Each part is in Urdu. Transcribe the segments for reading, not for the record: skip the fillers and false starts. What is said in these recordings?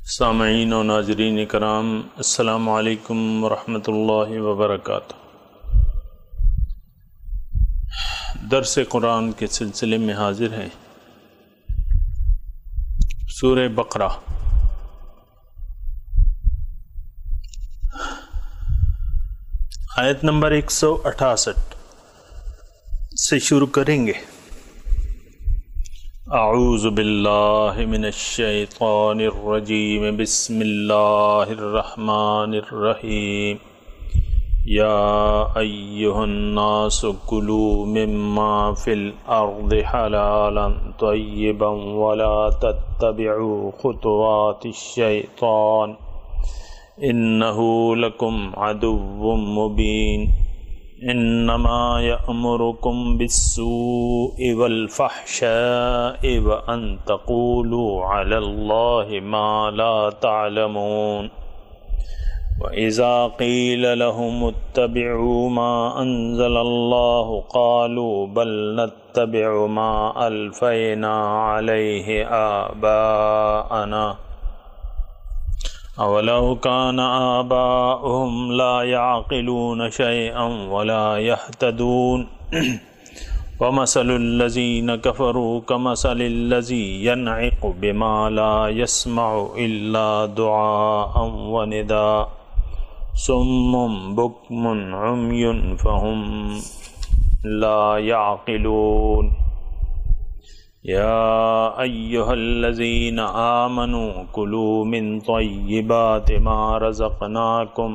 سامعین و ناظرین کرام، السلام علیکم ورحمۃ اللہ وبرکاتہ۔ درس قرآن کے سلسلے میں حاضر ہیں۔ سورہ بقرہ آیت نمبر 168 سے شروع کریں گے۔ اعوذ باللہ من الشیطان الرجیم، بسم اللہ الرحمن الرحیم۔ یا ایہا الناس کلوا مما فی الارض حلالا طیبا ولا تتبعوا خطوات الشیطان انہ لکم عدو مبین۔ انما یأمرکم بالسوء والفحشاء وان تقولوا علی اللہ ما لا تعلمون۔ وَإِذَا قِيلَ لَهُمُ اتَّبِعُوا مَا أَنزَلَ اللَّهُ قَالُوا بَلْ نَتَّبِعُ مَا أَلْفَيْنَا عَلَيْهِ آبَاءَنَا أَوَلَوْ كَانَ آبَاؤُهُمْ لَا يَعْقِلُونَ شَيْئًا وَلَا يَهْتَدُونَ وَمَثَلُ الَّذِينَ كَفَرُوا كَمَثَلِ الَّذِي يَنْعِقُ بِمَا لَا يَسْمَعُ إِلَّا دُعَاءً وَنِدَاءً صم بکم عمی فہم لا یعقلون۔ یا ایہا الذین آمنوا کلوا من طیبات ما رزقناکم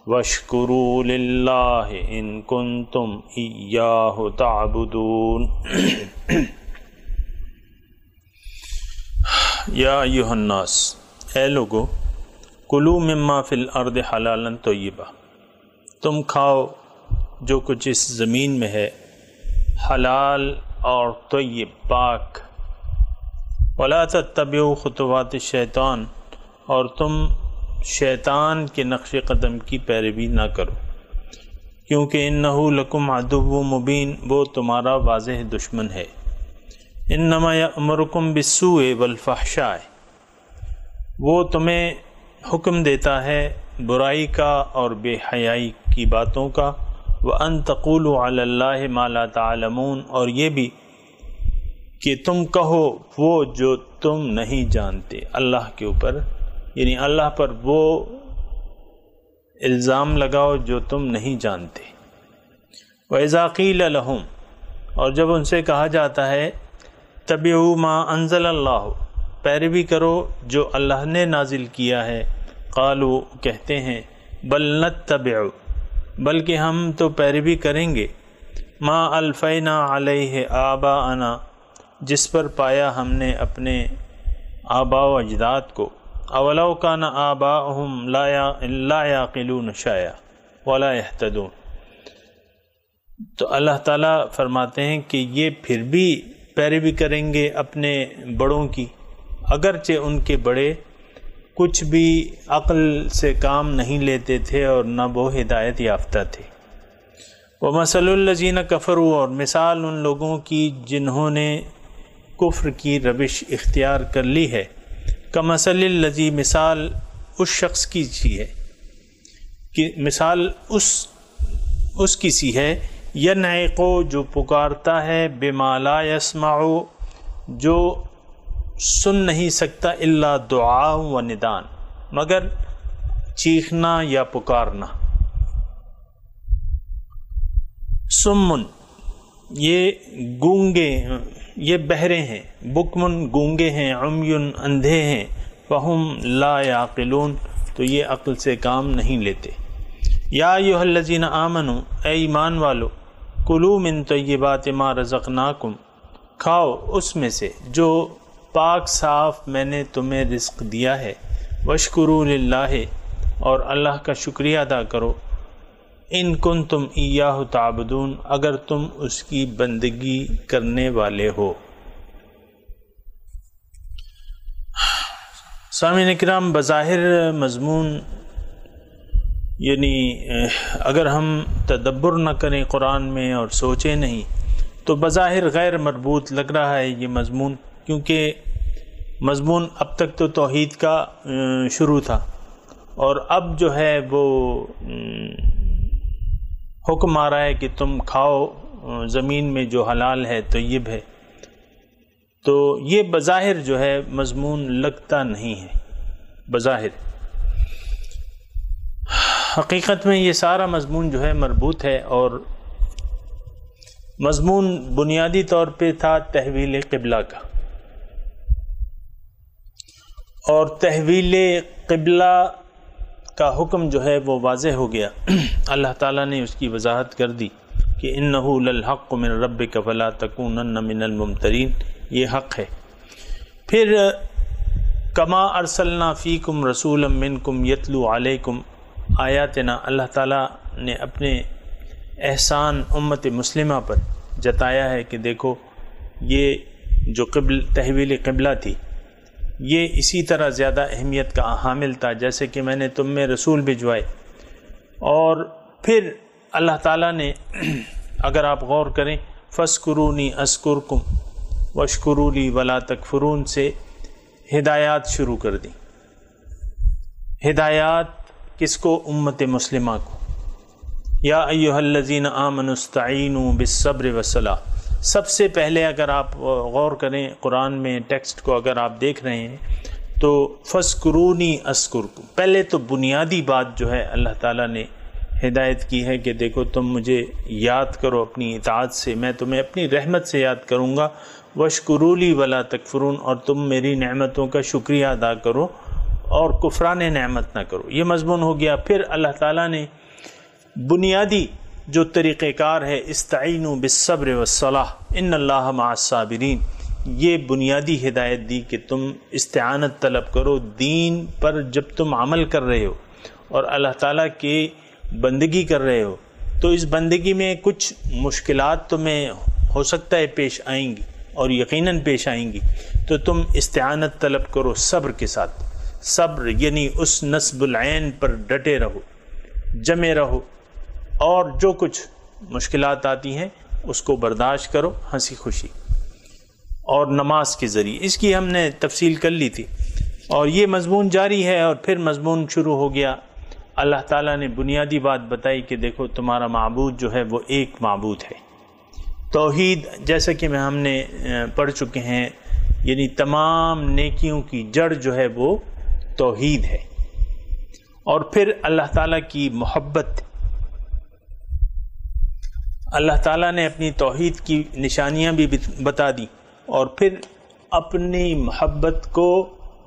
واشکروا للہ ان کنتم ایاہ تعبدون۔ یا ایہا الناس، اے لوگو، کلوا مما فی الارض حلالا طیبا، تم کھاؤ جو کچھ اس زمین میں ہے حلال اور طیب پاک۔ ولا تتبعوا خطوات الشیطان، اور تم شیطان کے نقش قدم کی پیروی نہ کرو، کیونکہ انہ لکم عدو مبین، وہ تمہارا واضح دشمن ہے۔ انما یأمرکم بالسوء والفحشاء، وہ تمہیں حکم دیتا ہے برائی کا اور بے حیائی کی باتوں کا۔ وَأَن تَقُولُوا عَلَى اللَّهِ مَا لَا تَعْلَمُونَ، اور یہ بھی کہ تم کہو وہ جو تم نہیں جانتے اللہ کے اوپر، یعنی اللہ پر وہ الزام لگاؤ جو تم نہیں جانتے۔ وَإِذَا قِيلَ لَهُمْ، اور جب ان سے کہا جاتا ہے اتبعوا ما انزل اللہ، پیروی کرو جو اللہ نے نازل کیا ہے، قالوا، کہتے ہیں، بل نتبع، بلکہ ہم تو پیروی کریں گے، ما الفینا علیہ آباءنا، جس پر پایا ہم نے اپنے آباء و اجداد کو۔ اولو کان آباؤہم لا یعقلون شیئا ولا یہتدون۔ تو اللہ تعالیٰ فرماتے ہیں کہ یہ پھر بھی پیروی کریں گے اپنے بڑوں کی، اگرچہ ان کے بڑے کچھ بھی عقل سے کام نہیں لیتے تھے اور نہ وہ ہدایت یافتہ تھے۔ وَمَثَلُ الَّذِينَ كَفَرُوا، اور مثال ان لوگوں کی جنہوں نے کفر کی روش اختیار کر لی ہے، كَمَثَلِ الَّذِي، مثال اس شخص کی سی ہے، کہ مثال اس کی سی ہے، يَنْعِقُ، جو پکارتا ہے، بِمَا لَا يَسْمَعُ، جو سن نہیں سکتا، الا دعاء و ندان، مگر چیخنا یا پکارنا۔ سمن، یہ گونگے، یہ بہرے ہیں، بکمن گونگے ہیں، عمیٌ اندھے ہیں، فہم لا یعقلون، تو یہ عقل سے کام نہیں لیتے۔ یا ایھا الذین آمنوا، اے ایمان والو، کلوا من طیبات ما رزقناکم، کھاؤ اس میں سے جو پاک صاف میں نے تمہیں رزق دیا ہے، واشکروا للہ، اور اللہ کا شکریہ ادا کرو، ان کنتم ایاہ تعبدون، اگر تم اس کی بندگی کرنے والے ہو۔ سامعین کرام، بظاہر مضمون، یعنی اگر ہم تدبر نہ کریں قرآن میں اور سوچیں نہیں تو بظاہر غیر مربوط لگ رہا ہے یہ مضمون، کیونکہ مضمون اب تک تو توحید کا شروع تھا، اور اب جو ہے وہ حکم آ رہا ہے کہ تم کھاؤ زمین میں جو حلال ہے طیب ہے، تو یہ بظاہر جو ہے مضمون لگتا نہیں ہے بظاہر، حقیقت میں یہ سارا مضمون جو ہے مربوط ہے، اور مضمون بنیادی طور پہ تھا تحویل قبلہ کا، اور تحویل قبلہ کا حکم جو ہے وہ واضح ہو گیا۔ اللہ تعالیٰ نے اس کی وضاحت کر دی کہ انہ للحق من ربک فلا تکونن من الممترین، یہ حق ہے۔ پھر کما ارسلنا فیکم رسولا منکم یتلو علیکم آیاتنا، اللہ تعالیٰ نے اپنے احسان امت مسلمہ پر جتایا ہے کہ دیکھو یہ جو تحویل قبلہ تھی یہ اسی طرح زیادہ اہمیت کا حامل تھا جیسے کہ میں نے تم میں رسول بھجوائے۔ اور پھر اللہ تعالیٰ نے اگر آپ غور کریں فَاسْكُرُونِي أَذْكُرْكُمْ وَاشْكُرُوا لِي وَلَا تَكْفُرُونَ سے ہدایات شروع کر دی۔ ہدایات کس کو؟ امت مسلمہ کو۔ یا ایھا الذین آمنوا استعینوا بالصبر والصلاۃ، سب سے پہلے اگر آپ غور کریں قرآن میں ٹیکسٹ کو اگر آپ دیکھ رہے ہیں تو فَاسْكُرُونِي أَذْكُرْكُمْ، پہلے تو بنیادی بات جو ہے اللہ تعالیٰ نے ہدایت کی ہے کہ دیکھو تم مجھے یاد کرو اپنی اطاعت سے، میں تمہیں اپنی رحمت سے یاد کروں گا، وَاشْكُرُوا لِي وَلَا تَكْفُرُونَ، اور تم میری نعمتوں کا شکریہ ادا کرو اور کفران نعمت نہ کرو۔ یہ مضمون ہو گیا۔ پھر اللہ تعالیٰ نے بنیادی جو طریقہ کار ہے استعینوا بالصبر والصلاۃ ان اللہ مع الصابرین، یہ بنیادی ہدایت دی کہ تم استعانت طلب کرو دین پر جب تم عمل کر رہے ہو اور اللہ تعالیٰ کی بندگی کر رہے ہو، تو اس بندگی میں کچھ مشکلات تمہیں ہو سکتا ہے پیش آئیں گی اور یقیناً پیش آئیں گی، تو تم استعانت طلب کرو صبر کے ساتھ۔ صبر یعنی اس نصب العین پر ڈٹے رہو، جمے رہو، اور جو کچھ مشکلات آتی ہیں اس کو برداشت کرو ہنسی خوشی، اور نماز کے ذریعے، اس کی ہم نے تفصیل کر لی تھی، اور یہ مضمون جاری ہے۔ اور پھر مضمون شروع ہو گیا، اللہ تعالیٰ نے بنیادی بات بتائی کہ دیکھو تمہارا معبود جو ہے وہ ایک معبود ہے۔ توحید جیسا کہ ہم نے پڑھ چکے ہیں، یعنی تمام نیکیوں کی جڑ جو ہے وہ توحید ہے۔ اور پھر اللہ تعالیٰ کی محبت، اللہ تعالیٰ نے اپنی توحید کی نشانیاں بھی بتا دی، اور پھر اپنی محبت کو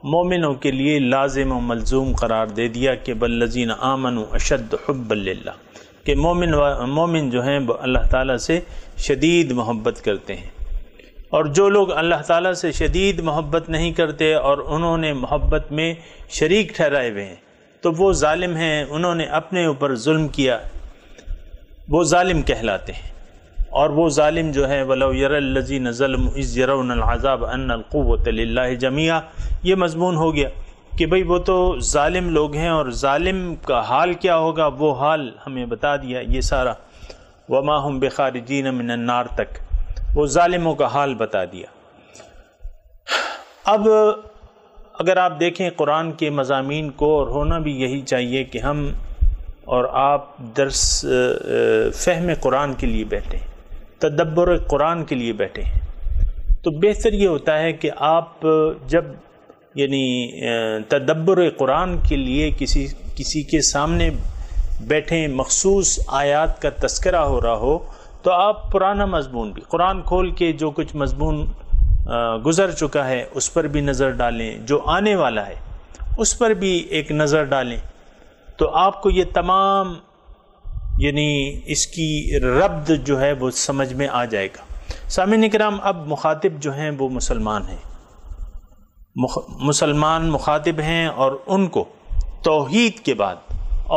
مومنوں کے لیے لازم و ملزوم قرار دے دیا کہ بالذین آمنوا اشد حبا للہ، کہ مومن جو ہیں وہ اللہ تعالیٰ سے شدید محبت کرتے ہیں، اور جو لوگ اللہ تعالیٰ سے شدید محبت نہیں کرتے اور انہوں نے محبت میں شریک ٹھہرائے ہوئے ہیں تو وہ ظالم ہیں، انہوں نے اپنے اوپر ظلم کیا، وہ ظالم کہلاتے ہیں۔ اور وہ ظالم جو ہے وَلَوْ يَرَى الَّذِينَ ظَلَمُوا إِذْ يَرَوْنَ الْعَذَابَ أَنَّ الْقُوَّةَ لِلَّهِ جَمِيعًا، یہ مضمون ہو گیا کہ بھئی وہ تو ظالم لوگ ہیں، اور ظالم کا حال کیا ہوگا وہ حال ہمیں بتا دیا یہ سارا، وَمَا هُمْ بِخَارِجِينَ مِنَ النَّارِ تک وہ ظالموں کا حال بتا دیا۔ اب اگر آپ دیکھیں قرآن کے مضامین کو، اور ہونا بھی یہی چاہیے کہ ہم اور آپ درس فہم قرآن کے لیے بیٹھے ہیں، تدبر قرآن کے لیے بیٹھے ہیں، تو بہتر یہ ہوتا ہے کہ آپ جب یعنی تدبر قرآن کے لیے کسی کے سامنے بیٹھیں، مخصوص آیات کا تذکرہ ہو رہا ہو، تو آپ پرانا مضمون بھی قرآن کھول کے جو کچھ مضمون گزر چکا ہے اس پر بھی نظر ڈالیں، جو آنے والا ہے اس پر بھی ایک نظر ڈالیں، تو آپ کو یہ تمام یعنی اس کی ربط جو ہے وہ سمجھ میں آ جائے گا۔ سامعین کرام، اب مخاطب جو ہیں وہ مسلمان ہیں، مسلمان مخاطب ہیں، اور ان کو توحید کے بعد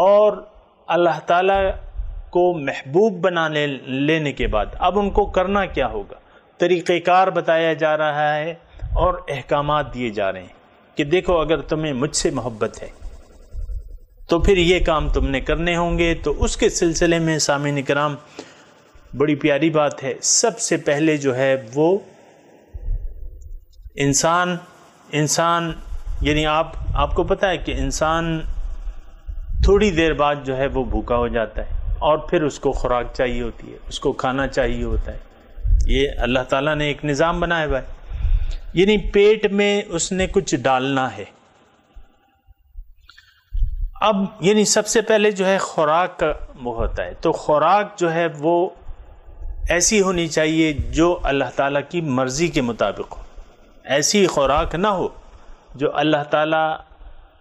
اور اللہ تعالیٰ کو محبوب بنا لینے کے بعد اب ان کو کرنا کیا ہوگا، طریقہ کار بتایا جا رہا ہے اور احکامات دیے جا رہے ہیں کہ دیکھو اگر تمہیں مجھ سے محبت ہے تو پھر یہ کام تم نے کرنے ہوں گے۔ تو اس کے سلسلے میں سامعین کرام بڑی پیاری بات ہے، سب سے پہلے جو ہے وہ انسان یعنی آپ کو پتہ ہے کہ انسان تھوڑی دیر بعد جو ہے وہ بھوکا ہو جاتا ہے اور پھر اس کو خوراک چاہیے ہوتی ہے، اس کو کھانا چاہیے ہوتا ہے. یہ اللہ تعالیٰ نے ایک نظام بنایا ہوا ہے، یعنی پیٹ میں اس نے کچھ ڈالنا ہے. اب یعنی سب سے پہلے جو ہے خوراک کا وہ ہوتا ہے، تو خوراک جو ہے وہ ایسی ہونی چاہیے جو اللہ تعالیٰ کی مرضی کے مطابق ہو. ایسی خوراک نہ ہو جو اللہ تعالیٰ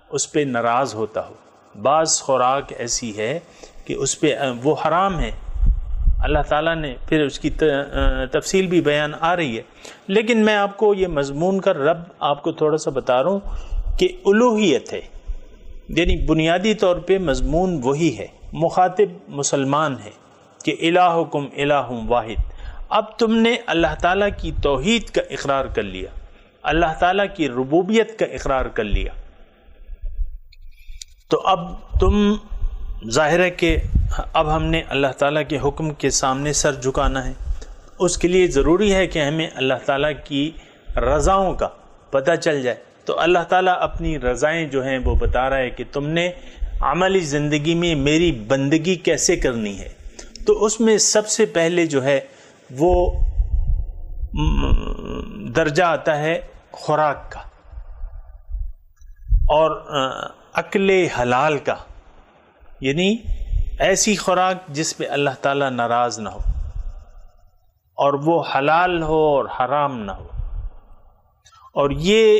اس پہ ناراض ہوتا ہو. بعض خوراک ایسی ہے کہ اس پہ وہ حرام ہے، اللہ تعالیٰ نے پھر اس کی تفصیل بھی بیان آ رہی ہے. لیکن میں آپ کو یہ مضمون کا رب آپ کو تھوڑا سا بتا رہا ہوں کہ الوہیت ہے، یعنی بنیادی طور پہ مضمون وہی ہے، مخاطب مسلمان ہے کہ الہکم الہ واحد. اب تم نے اللہ تعالیٰ کی توحید کا اقرار کر لیا، اللہ تعالیٰ کی ربوبیت کا اقرار کر لیا، تو اب تم ظاہر ہے کہ اب ہم نے اللہ تعالیٰ کے حکم کے سامنے سر جھکانا ہے. اس کے لیے ضروری ہے کہ ہمیں اللہ تعالیٰ کی رضاؤں کا پتہ چل جائے. تو اللہ تعالیٰ اپنی رضائیں جو ہیں وہ بتا رہا ہے کہ تم نے عملی زندگی میں میری بندگی کیسے کرنی ہے. تو اس میں سب سے پہلے جو ہے وہ درجہ آتا ہے خوراک کا اور اکل حلال کا، یعنی ایسی خوراک جس پہ اللہ تعالیٰ ناراض نہ ہو اور وہ حلال ہو اور حرام نہ ہو. اور یہ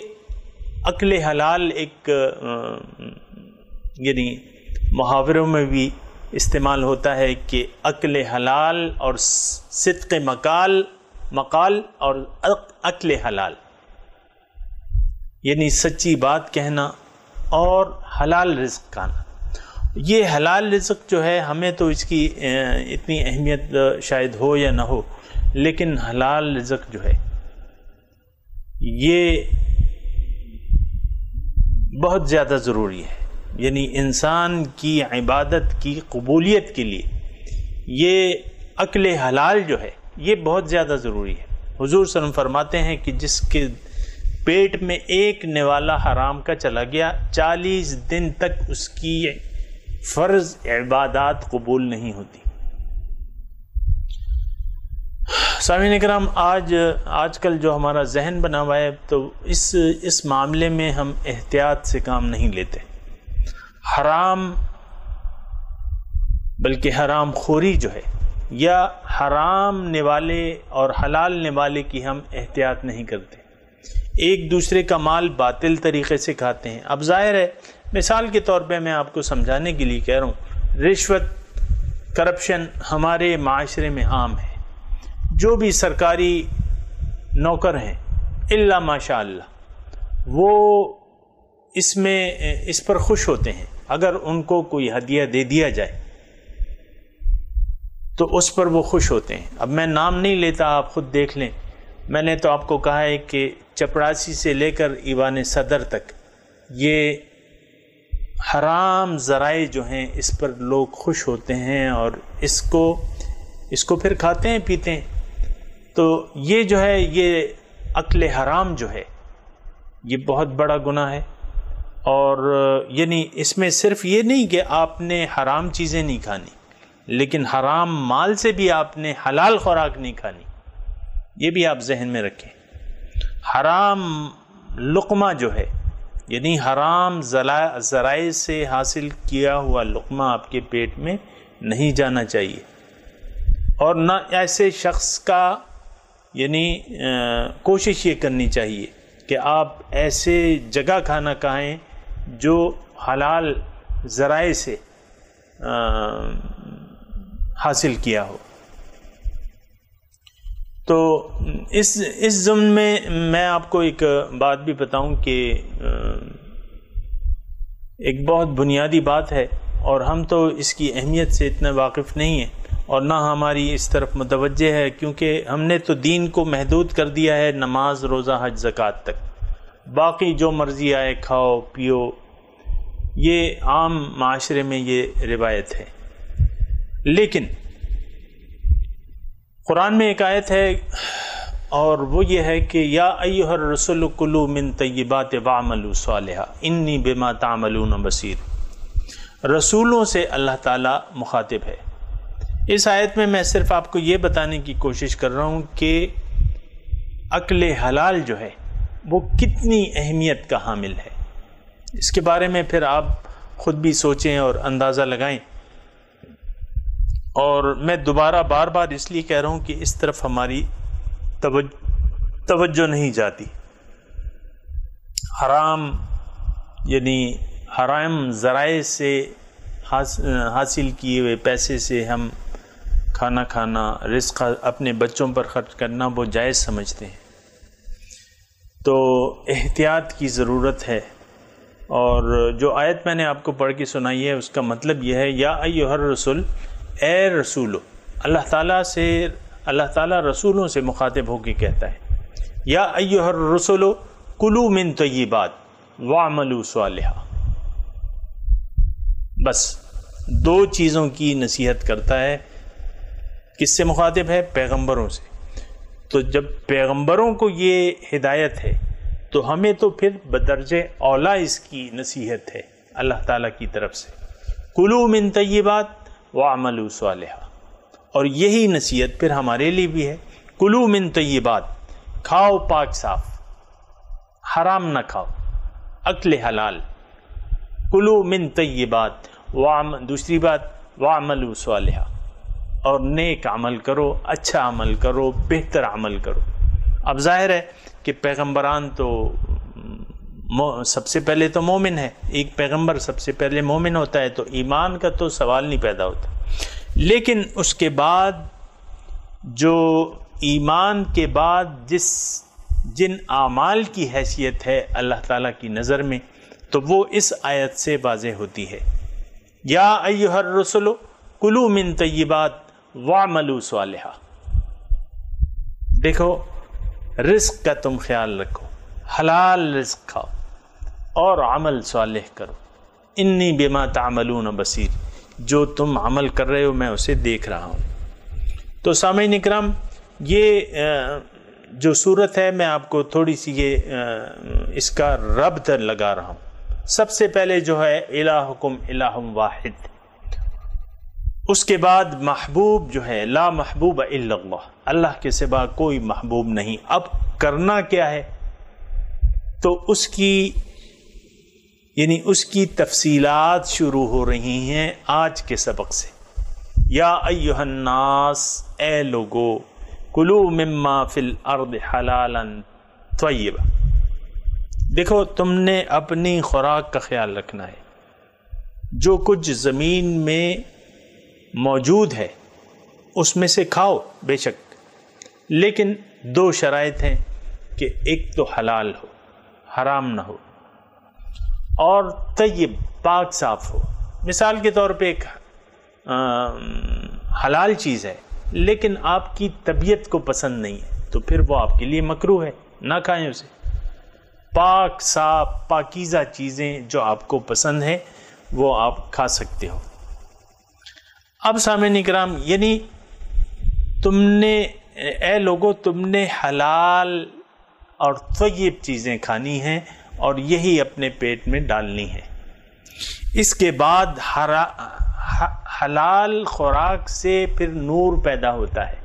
اکل حلال ایک یعنی محاوروں میں بھی استعمال ہوتا ہے کہ اکل حلال اور صدق مقال اور اکل حلال، یعنی سچی بات کہنا اور حلال رزق کھانا. یہ حلال رزق جو ہے ہمیں تو اس کی اتنی اہمیت شاید ہو یا نہ ہو، لیکن حلال رزق جو ہے یہ بہت زیادہ ضروری ہے. یعنی انسان کی عبادت کی قبولیت کے لیے یہ اکل حلال جو ہے یہ بہت زیادہ ضروری ہے. حضور صلی اللہ علیہ وسلم فرماتے ہیں کہ جس کے پیٹ میں ایک نوالا حرام کا چلا گیا 40 دن تک اس کی فرض عبادات قبول نہیں ہوتی. سامعین کرام، آج کل جو ہمارا ذہن بنا ہوا ہے تو اس معاملے میں ہم احتیاط سے کام نہیں لیتے. حرام بلکہ حرام خوری جو ہے یا حرام نوالے اور حلال نوالے کی ہم احتیاط نہیں کرتے. ایک دوسرے کا مال باطل طریقے سے کھاتے ہیں. اب ظاہر ہے، مثال کے طور پہ میں آپ کو سمجھانے کے لیے کہہ رہا ہوں، رشوت، کرپشن ہمارے معاشرے میں عام ہے. جو بھی سرکاری نوکر ہیں الا ماشاء اللہ وہ اس پر خوش ہوتے ہیں. اگر ان کو کوئی ہدیہ دے دیا جائے تو اس پر وہ خوش ہوتے ہیں. اب میں نام نہیں لیتا، آپ خود دیکھ لیں. میں نے تو آپ کو کہا ہے کہ چپڑاسی سے لے کر ایوان صدر تک یہ حرام ذرائع جو ہیں اس پر لوگ خوش ہوتے ہیں اور اس کو پھر کھاتے ہیں پیتے ہیں. تو یہ جو ہے یہ اکل حرام جو ہے یہ بہت بڑا گناہ ہے. اور یعنی اس میں صرف یہ نہیں کہ آپ نے حرام چیزیں نہیں کھانی، لیکن حرام مال سے بھی آپ نے حلال خوراک نہیں کھانی. یہ بھی آپ ذہن میں رکھیں. حرام لقمہ جو ہے یعنی حرام ذرائع سے حاصل کیا ہوا لقمہ آپ کے پیٹ میں نہیں جانا چاہیے. اور نہ ایسے شخص کا یعنی کوشش یہ کرنی چاہیے کہ آپ ایسے جگہ کھانا کھائیں جو حلال ذرائع سے حاصل کیا ہو. تو اس ضمن میں آپ کو ایک بات بھی بتاؤں کہ ایک بہت بنیادی بات ہے اور ہم تو اس کی اہمیت سے اتنا واقف نہیں ہیں اور نہ ہماری اس طرف متوجہ ہے، کیونکہ ہم نے تو دین کو محدود کر دیا ہے نماز، روزہ، حج، زکوٰۃ تک. باقی جو مرضی آئے کھاؤ پیو، یہ عام معاشرے میں یہ روایت ہے. لیکن قرآن میں ایک آیت ہے اور وہ یہ ہے کہ یا ایھا الرسل کلوا من طیبات واعملوا صالحا انی بما تعملون بصیر۔ رسولوں سے اللہ تعالیٰ مخاطب ہے۔ اس آیت میں میں صرف آپ کو یہ بتانے کی کوشش کر رہا ہوں کہ عقل حلال جو ہے وہ کتنی اہمیت کا حامل ہے۔ اس کے بارے میں پھر آپ خود بھی سوچیں اور اندازہ لگائیں، اور میں دوبارہ بار بار اس لیے کہہ رہا ہوں کہ اس طرف ہماری توجہ نہیں جاتی۔ حرام یعنی حرام ذرائع سے حاصل کیے ہوئے پیسے سے ہم کھانا کھانا، رزق اپنے بچوں پر خرچ کرنا وہ جائز سمجھتے ہیں، تو احتیاط کی ضرورت ہے۔ اور جو آیت میں نے آپ کو پڑھ کے سنائی ہے اس کا مطلب یہ ہے یا ایھا الرسول، اے رسولو، اللہ تعالیٰ رسولوں سے مخاطب ہو کے کہتا ہے یا ایھا الرسول کلوا من طیبات واعملوا صالحا۔ بس دو چیزوں کی نصیحت کرتا ہے۔ کس سے مخاطب ہے؟ پیغمبروں سے۔ تو جب پیغمبروں کو یہ ہدایت ہے تو ہمیں تو پھر بدرجہ اولا اس کی نصیحت ہے اللہ تعالیٰ کی طرف سے، کلوا من طیبات واعملوا صالحا۔ اور یہی نصیحت پھر ہمارے لیے بھی ہے، کلوا من طیبات، کھاؤ پاک صاف، حرام نہ کھاؤ، اکل حلال، کلوا من طیبات، دوسری بات واعملوا صالحا، اور نیک عمل کرو، اچھا عمل کرو، بہتر عمل کرو۔ اب ظاہر ہے کہ پیغمبران تو سب سے پہلے تو مومن ہے، ایک پیغمبر سب سے پہلے مومن ہوتا ہے، تو ایمان کا تو سوال نہیں پیدا ہوتا۔ لیکن اس کے بعد جو ایمان کے بعد جن اعمال کی حیثیت ہے اللہ تعالیٰ کی نظر میں، تو وہ اس آیت سے واضح ہوتی ہے، یا ایھا الرسل کلوا من طیبات واعملوا صالحا۔ دیکھو، رزق کا تم خیال رکھو، حلال رزق کھاؤ اور عمل صالح کرو، انی بما تعملون بصیر، جو تم عمل کر رہے ہو میں اسے دیکھ رہا ہوں۔ تو سامعین اکرام، یہ جو صورت ہے میں آپ کو تھوڑی سی اس کا ربط لگا رہا ہوں۔ سب سے پہلے جو ہے الہکم الہ واحد، اس کے بعد محبوب جو ہے لا محبوب الا اللہ، اللہ کے سوا کوئی محبوب نہیں۔ اب کرنا کیا ہے؟ تو اس کی تفصیلات شروع ہو رہی ہیں آج کے سبق سے۔ یا ایھا الناس، اے لوگو، کلوا مما فی الارض حلالا طیبا۔ دیکھو، تم نے اپنی خوراک کا خیال رکھنا ہے، جو کچھ زمین میں موجود ہے اس میں سے کھاؤ بے شک، لیکن دو شرائط ہیں کہ ایک تو حلال ہو، حرام نہ ہو، اور طیب، پاک صاف ہو۔ مثال کے طور پہ ایک حلال چیز ہے لیکن آپ کی طبیعت کو پسند نہیں ہے تو پھر وہ آپ کے لیے مکروہ ہے، نہ کھائیں اسے۔ پاک صاف پاکیزہ چیزیں جو آپ کو پسند ہیں وہ آپ کھا سکتے ہو۔ اب سامعین اکرام، یعنی اے لوگو، تم نے حلال اور طیب چیزیں کھانی ہیں اور یہی اپنے پیٹ میں ڈالنی ہے۔ اس کے بعد حلال خوراک سے پھر نور پیدا ہوتا ہے۔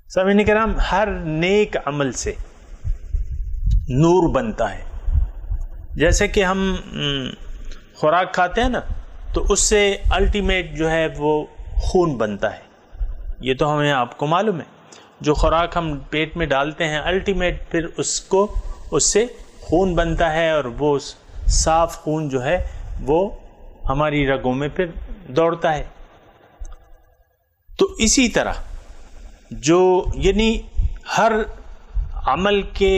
سامعین کرام، ہر نیک عمل سے نور بنتا ہے۔ جیسے کہ ہم خوراک کھاتے ہیں نا، تو اس سے الٹیمیٹ جو ہے وہ خون بنتا ہے۔ یہ تو ہمیں آپ کو معلوم ہے، جو خوراک ہم پیٹ میں ڈالتے ہیں الٹیمیٹ پھر اس سے خون بنتا ہے، اور وہ صاف خون جو ہے وہ ہماری رگوں میں پھر دوڑتا ہے۔ تو اسی طرح یعنی ہر عمل کے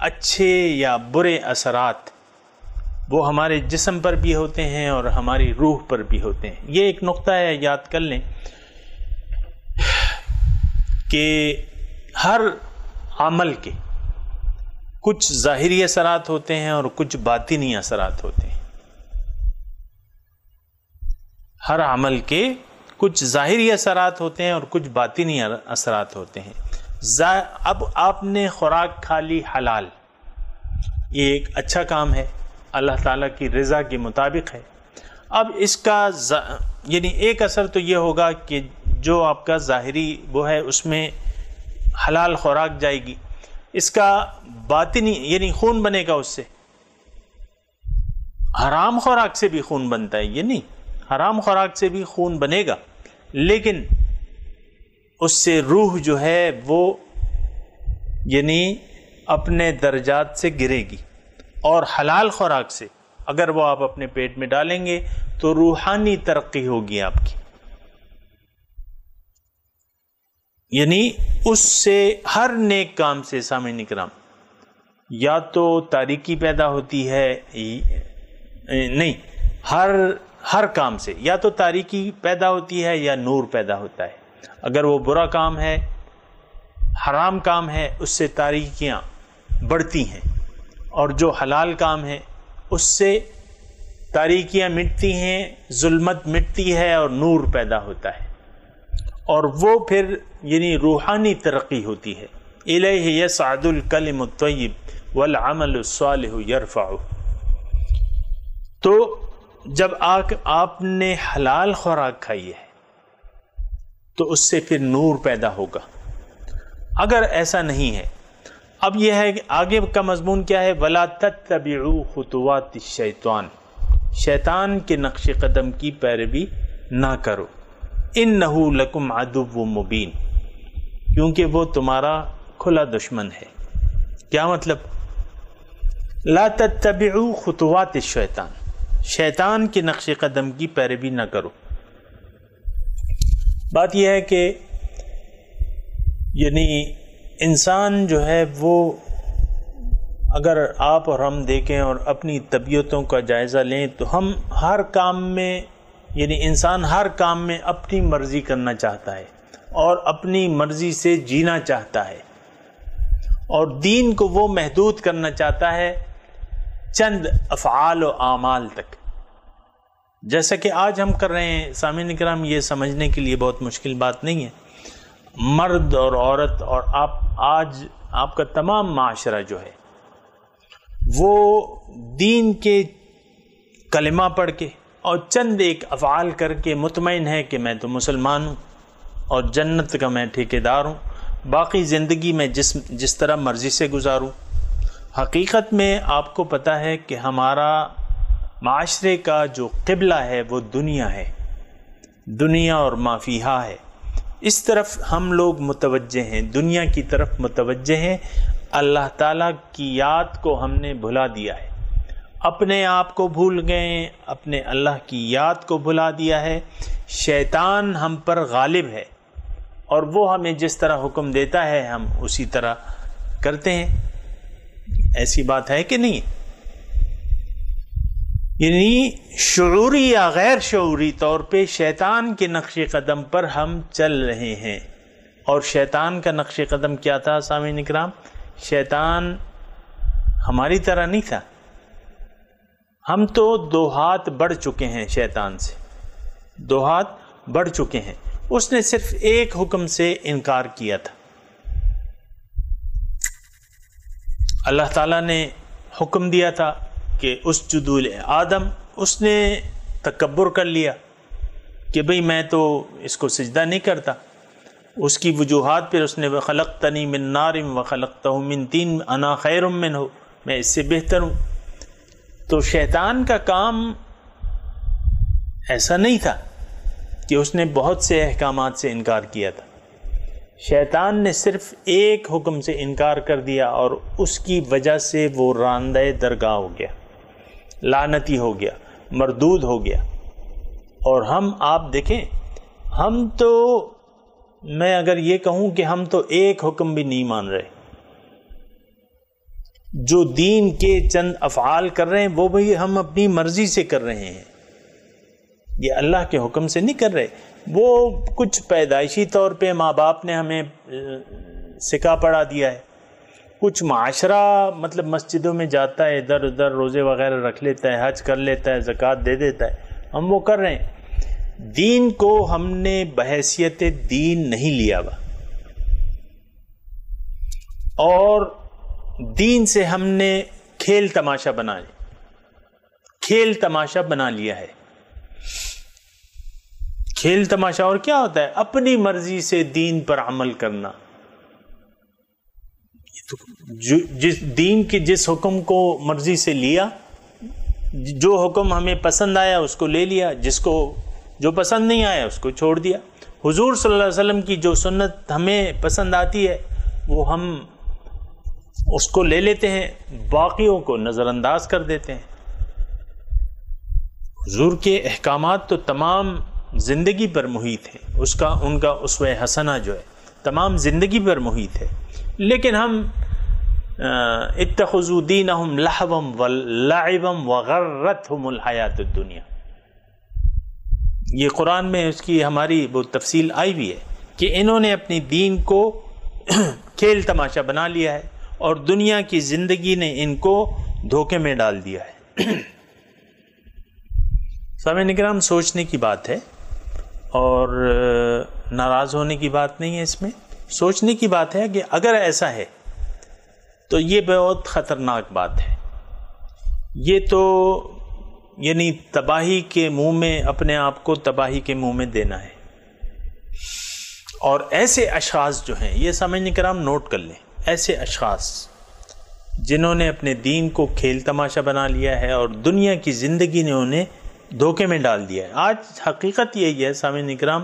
اچھے یا برے اثرات وہ ہمارے جسم پر بھی ہوتے ہیں اور ہماری روح پر بھی ہوتے ہیں۔ یہ ایک نقطہ ہے، یاد کر لیں کہ ہر عمل کے کچھ ظاہری اثرات ہوتے ہیں اور کچھ باطنی اثرات ہوتے ہیں۔ ہر عمل کے کچھ ظاہری اثرات ہوتے ہیں اور کچھ باطنی اثرات ہوتے ہیں۔ اب آپ نے خوراک کھا لی حلال، یہ ایک اچھا کام ہے، اللہ تعالیٰ کی رضا کے مطابق ہے۔ اب اس کا یعنی ایک اثر تو یہ ہوگا کہ جو آپ کا ظاہری وہ ہے اس میں حلال خوراک جائے گی، اس کا باطنی یعنی خون بنے گا اس سے۔ حرام خوراک سے بھی خون بنتا ہے، یہ نہیں، حرام خوراک سے بھی خون بنے گا، لیکن اس سے روح جو ہے وہ یعنی اپنے درجات سے گرے گی، اور حلال خوراک سے اگر وہ آپ اپنے پیٹ میں ڈالیں گے تو روحانی ترقی ہوگی آپ کی، یعنی اس سے ہر نیک کام سے سامعین کرام یا تو تاریکی پیدا ہوتی ہے، نہیں، ہر کام سے یا تو تاریکی پیدا ہوتی ہے یا نور پیدا ہوتا ہے۔ اگر وہ برا کام ہے، حرام کام ہے، اس سے تاریکیاں بڑھتی ہیں، اور جو حلال کام ہے اس سے تاریکیاں مٹتی ہیں، ظلمت مٹتی ہے اور نور پیدا ہوتا ہے، اور وہ پھر یعنی روحانی ترقی ہوتی ہے۔ الیہ یصعد الکلم الطیب والعمل الصالح یرفعہ۔ تو جب آپ نے حلال خوراک کھائی ہے تو اس سے پھر نور پیدا ہوگا۔ اگر ایسا نہیں ہے، اب یہ ہے کہ آگے کا مضمون کیا ہے؟ وَلَا تَتَّبِعُوا خُطُوَاتِ الشَّيْطَانِ، شیطان کے نقش قدم کی پیروی نہ کرو، اِنَّهُ لَكُمْ عَدُوٌّ مُبِينٌ، کیونکہ وہ تمہارا کھلا دشمن ہے۔ کیا مطلب؟ لا تتبعوا خطوات الشیطان، شیطان کے نقش قدم کی پیروی نہ کرو۔ بات یہ ہے کہ یعنی انسان جو ہے وہ اگر آپ اور ہم دیکھیں اور اپنی طبیعتوں کا جائزہ لیں تو ہم ہر کام میں یعنی انسان ہر کام میں اپنی مرضی کرنا چاہتا ہے اور اپنی مرضی سے جینا چاہتا ہے، اور دین کو وہ محدود کرنا چاہتا ہے چند افعال و اعمال تک، جیسا کہ آج ہم کر رہے ہیں۔ سامعین کرام، یہ سمجھنے کے لیے بہت مشکل بات نہیں ہے، مرد اور عورت اور آج آپ کا تمام معاشرہ جو ہے وہ دین کے کلمہ پڑھ کے اور چند ایک افعال کر کے مطمئن ہے کہ میں تو مسلمان ہوں اور جنت کا میں ٹھیکیدار ہوں، باقی زندگی میں جس طرح مرضی سے گزاروں۔ حقیقت میں آپ کو پتہ ہے کہ ہمارا معاشرے کا جو قبلہ ہے وہ دنیا ہے، دنیا اور ما فیہا ہے، اس طرف ہم لوگ متوجہ ہیں، دنیا کی طرف متوجہ ہیں۔ اللہ تعالیٰ کی یاد کو ہم نے بھلا دیا ہے، اپنے آپ کو بھول گئے، اپنے اللہ کی یاد کو بھلا دیا ہے۔ شیطان ہم پر غالب ہے اور وہ ہمیں جس طرح حکم دیتا ہے ہم اسی طرح کرتے ہیں۔ ایسی بات ہے کہ نہیں؟ یعنی شعوری یا غیر شعوری طور پہ شیطان کے نقش قدم پر ہم چل رہے ہیں، اور شیطان کا نقش قدم کیا تھا سامعین اکرام؟ شیطان ہماری طرح نہیں تھا، ہم تو 2 ہاتھ بڑھ چکے ہیں شیطان سے، 2 ہاتھ بڑھ چکے ہیں۔ اس نے صرف ایک حکم سے انکار کیا تھا، اللہ تعالیٰ نے حکم دیا تھا کہ اسجدوا لآدم، اس نے تکبر کر لیا کہ بھئی میں تو اس کو سجدہ نہیں کرتا۔ اس کی وجوہات پھر اس نے وَخَلَقْتَنِي مِن نَارٍ وَخَلَقْتَهُ مِن طِينٍ أَنَا خَيْرٌ مِّنْهُ، میں اس سے بہتر ہوں۔ تو شیطان کا کام ایسا نہیں تھا کہ اس نے بہت سے احکامات سے انکار کیا تھا، شیطان نے صرف ایک حکم سے انکار کر دیا اور اس کی وجہ سے وہ راندہ درگاہ ہو گیا، لعنتی ہو گیا، مردود ہو گیا۔ اور آپ دیکھیں، ہم تو میں اگر یہ کہوں کہ ہم تو ایک حکم بھی نہیں مان رہے، جو دین کے چند افعال کر رہے ہیں وہ بھی ہم اپنی مرضی سے کر رہے ہیں، یہ اللہ کے حکم سے نہیں کر رہے۔ وہ کچھ پیدائشی طور پہ ماں باپ نے ہمیں سکھا پڑھا دیا ہے، کچھ معاشرہ مطلب مسجدوں میں جاتا ہے، ادھر ادھر روزے وغیرہ رکھ لیتا ہے، حج کر لیتا ہے، زکوٰۃ دے دیتا ہے، ہم وہ کر رہے ہیں۔ دین کو ہم نے بحیثیت دین نہیں لیا ہوا، اور دین سے ہم نے کھیل تماشا بنا لیا ہے۔ کھیل تماشا اور کیا ہوتا ہے؟ اپنی مرضی سے دین پر عمل کرنا، جس دین کے جس حکم کو مرضی سے لیا، جو حکم ہمیں پسند آیا اس کو لے لیا، جو پسند نہیں آیا اس کو چھوڑ دیا۔ حضور صلی اللہ علیہ وسلم کی جو سنت ہمیں پسند آتی ہے وہ ہم اس کو لے لیتے ہیں، باقیوں کو نظر انداز کر دیتے ہیں۔ حضور کے احکامات تو تمام زندگی پر محیط ہیں، ان کا اسوہ حسنہ جو ہے تمام زندگی پر محیط ہے، لیکن ہم اتخذوا دینہم لہوا ولعبا وغرتہم الحیات الدنیا، یہ قرآن میں اس کی ہماری وہ تفصیل آئی بھی ہے کہ انہوں نے اپنی دین کو کھیل تماشا بنا لیا ہے اور دنیا کی زندگی نے ان کو دھوکے میں ڈال دیا ہے۔ سامعین کرام، سوچنے کی بات ہے اور ناراض ہونے کی بات نہیں ہے، اس میں سوچنے کی بات ہے کہ اگر ایسا ہے تو یہ بہت خطرناک بات ہے۔ یہ تو یعنی تباہی کے منہ میں، اپنے آپ کو تباہی کے منہ میں دینا ہے۔ اور ایسے اشخاص جو ہیں، یہ سامعین کرام نوٹ کر لیں، ایسے اشخاص جنہوں نے اپنے دین کو کھیل تماشا بنا لیا ہے اور دنیا کی زندگی نے انہیں دھوکے میں ڈال دیا ہے۔ آج حقیقت یہی ہے سامعین کرام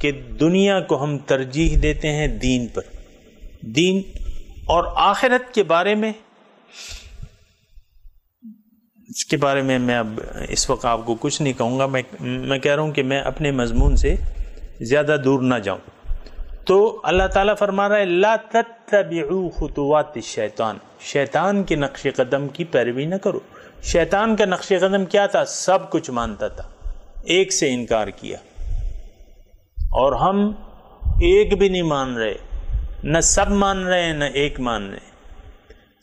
کہ دنیا کو ہم ترجیح دیتے ہیں دین پر، دین اور آخرت کے بارے میں، اس کے بارے میں میں اب اس وقت آپ کو کچھ نہیں کہوں گا، میں کہہ رہا ہوں کہ میں اپنے مضمون سے زیادہ دور نہ جاؤں۔ تو اللہ تعالیٰ فرما رہا ہے لا تتبعوا خطوات الشیطان، شیطان کے نقش قدم کی پیروی نہ کرو۔ شیطان کا نقش قدم کیا تھا؟ سب کچھ مانتا تھا، ایک سے انکار کیا، اور ہم ایک بھی نہیں مان رہے، نہ سب مان رہے ہیں نہ ایک مان رہے ہیں۔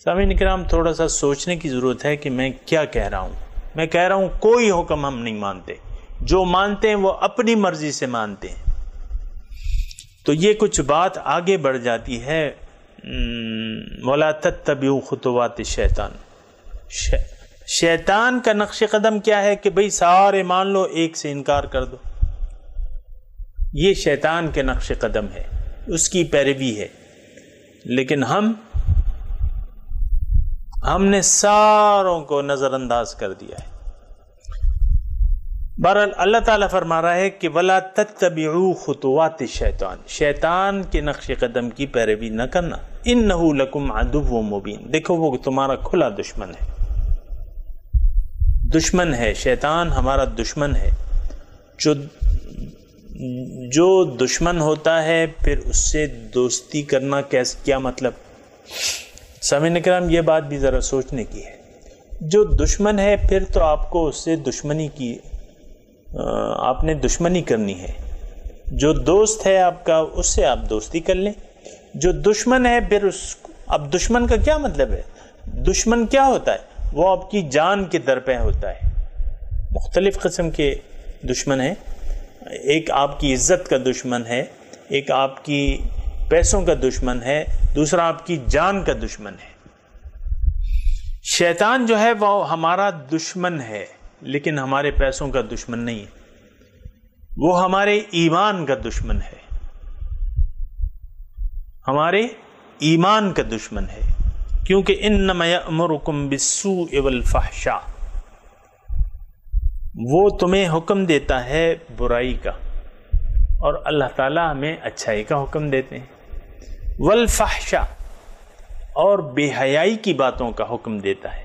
سامعین کرام، تھوڑا سا سوچنے کی ضرورت ہے کہ میں کیا کہہ رہا ہوں۔ میں کہہ رہا ہوں کوئی حکم ہم نہیں مانتے، جو مانتے ہیں وہ اپنی مرضی سے مانتے ہیں۔ تو یہ کچھ بات آگے بڑھ جاتی ہے، وَلَا تَتَّبِعُوا خُطُوَاتِ الشَّيْطَانِ، شیطان کا نقش قدم کیا ہے کہ بھئی سارے مان لو، ایک سے انکار کر دو۔ یہ شیطان کے نقش قدم ہے، اس کی پیروی ہے، لیکن ہم نے ساروں کو نظر انداز کر دیا ہے۔ بہرحال اللہ تعالیٰ فرما رہا ہے کہ وَلَا تَتَّبِعُوا خُطُوَاتِ الشَّيْطَانِ، شیطان کے نقش قدم کی پیروی نہ کرنا، إِنَّهُ لَكُمْ عَدُوٌّ مُبِينٌ، دیکھو وہ تمہارا کھلا دشمن ہے، دشمن ہے، شیطان ہمارا دشمن ہے۔ جو دشمن ہوتا ہے پھر اس سے دوستی کرنا کیا مطلب؟ سامعین کرام، یہ بات بھی ذرا سوچنے کی ہے۔ جو دشمن ہے پھر تو آپ کو اس سے آپ نے دشمنی کرنی ہے۔ جو دوست ہے آپ کا، اس سے آپ دوستی کر لیں۔ جو دشمن ہے پھر اب دشمن کا کیا مطلب ہے؟ دشمن کیا ہوتا ہے؟ وہ آپ کی جان کے درپے ہوتا ہے۔ مختلف قسم کے دشمن ہیں، ایک آپ کی عزت کا دشمن ہے، ایک آپ کی پیسوں کا دشمن ہے، دوسرا آپ کی جان کا دشمن ہے۔ شیطان جو ہے وہ ہمارا دشمن ہے، لیکن ہمارے پیسوں کا دشمن نہیں ہے، وہ ہمارے ایمان کا دشمن ہے، ہمارے ایمان کا دشمن ہے، کیونکہ انما یأمرکم بالسوء والفحشاء، وہ تمہیں حکم دیتا ہے برائی کا، اور اللہ تعالیٰ ہمیں اچھائی کا حکم دیتے ہیں۔ والفحشاء، اور بے حیائی کی باتوں کا حکم دیتا ہے۔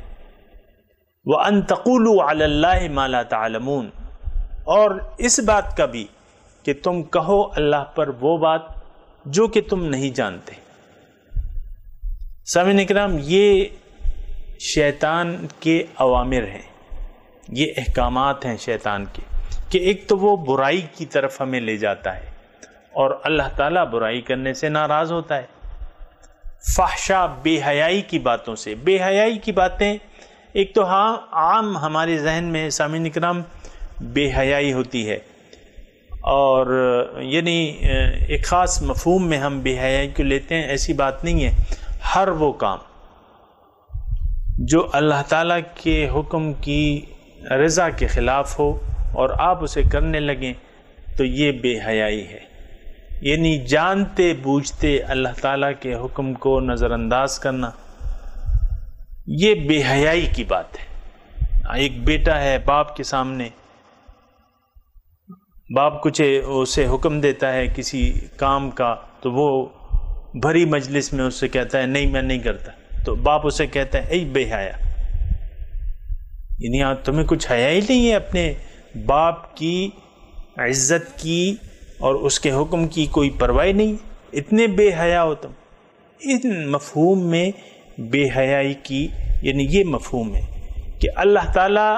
وَأَن تَقُولُوا عَلَى اللَّهِ مَا لَا تَعْلَمُونَ، اور اس بات کا بھی کہ تم کہو اللہ پر وہ بات جو کہ تم نہیں جانتے۔ سامعین کرام، یہ شیطان کے اوامر ہیں، یہ احکامات ہیں شیطان کے، کہ ایک تو وہ برائی کی طرف ہمیں لے جاتا ہے اور اللہ تعالیٰ برائی کرنے سے ناراض ہوتا ہے۔ فحشا، بے حیائی کی باتوں سے، بے حیائی کی باتیں ایک تو عام ہمارے ذہن میں سامعین کرام بے حیائی ہوتی ہے، اور یعنی ایک خاص مفہوم میں ہم بے حیائی کو لیتے ہیں، ایسی بات نہیں ہے۔ ہر وہ کام جو اللہ تعالیٰ کے حکم کی رضا کے خلاف ہو اور آپ اسے کرنے لگیں تو یہ بے حیائی ہے. یعنی جانتے بوجھتے اللہ تعالیٰ کے حکم کو نظر انداز کرنا، یہ بے حیائی کی بات ہے. ایک بیٹا ہے باپ کے سامنے، باپ کچھ اسے حکم دیتا ہے کسی کام کا تو وہ بھری مجلس میں اس سے کہتا ہے نہیں میں نہیں کرتا، تو باپ اسے کہتا ہے اے بے حیا، یعنی تمہیں کچھ حیا ہی نہیں ہے اپنے باپ کی عزت کی اور اس کے حکم کی کوئی پرواہ نہیں، اتنے بے حیا ہو تم. ان مفہوم میں بے حیائی کی یعنی یہ مفہوم ہے کہ اللہ تعالیٰ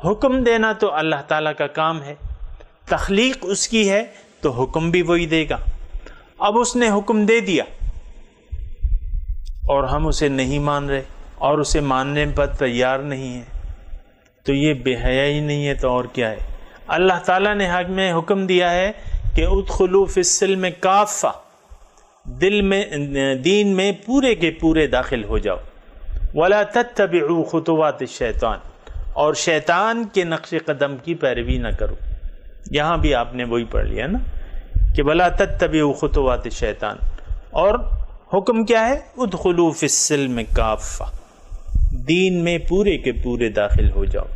حکم دینا تو اللہ تعالیٰ کا کام ہے، تخلیق اس کی ہے تو حکم بھی وہی دے گا. اب اس نے حکم دے دیا اور ہم اسے نہیں مان رہے اور اسے ماننے پر تیار نہیں ہیں تو یہ بے حیائی نہیں ہے تو اور کیا ہے؟ اللہ تعالیٰ نے حق میں حکم دیا ہے کہ ادخلوا فی السلم کافہ، دین میں پورے کے پورے داخل ہو جاؤ. ولا تتبعوا خطوات الشیطان، اور شیطان کے نقش قدم کی پیروی نہ کرو. یہاں بھی آپ نے وہی پڑھ لیا نا کہ ولا تتبعوا خطوات الشیطان، اور حکم کیا ہے؟ ادخلوا فی السلم کافہ، دین میں پورے کے پورے داخل ہو جاؤ.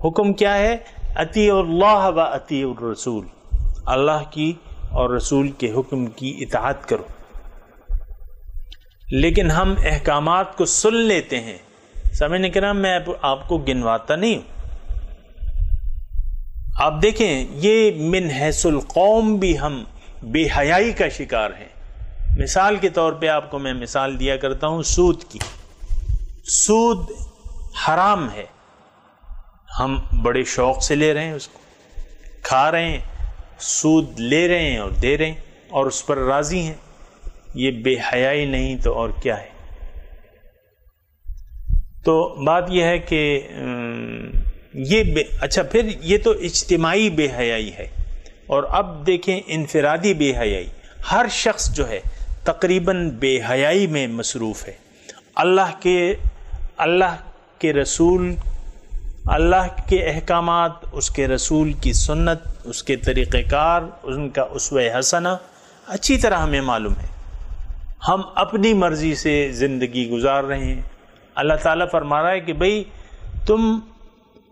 حکم کیا ہے؟ اطیعوا اللہ و اطیعوا الرسول، اللہ کی اور رسول کے حکم کی اطاعت کرو. لیکن ہم احکامات کو سن لیتے ہیں. سامعین کرام میں آپ کو گنواتا نہیں ہوں، آپ دیکھیں یہ من حیث القوم بھی ہم بے حیائی کا شکار ہیں. مثال کے طور پہ آپ کو میں مثال دیا کرتا ہوں سود کی. سود حرام ہے، ہم بڑے شوق سے لے رہے ہیں، اس کو کھا رہے ہیں، سود لے رہے ہیں اور دے رہے ہیں اور اس پر راضی ہیں. یہ بے حیائی نہیں تو اور کیا ہے؟ تو بات یہ ہے کہ اچھا پھر یہ تو اجتماعی بے حیائی ہے. اور اب دیکھیں انفرادی بے حیائی. ہر شخص جو ہے تقریباً بے حیائی میں مصروف ہے. اللہ کے رسول، اللہ کے احکامات، اس کے رسول کی سنت، اس کے طریقہ کار، ان کا اسوہ حسنہ اچھی طرح ہمیں معلوم ہے. ہم اپنی مرضی سے زندگی گزار رہے ہیں. اللہ تعالیٰ فرما رہا ہے کہ بھئی تم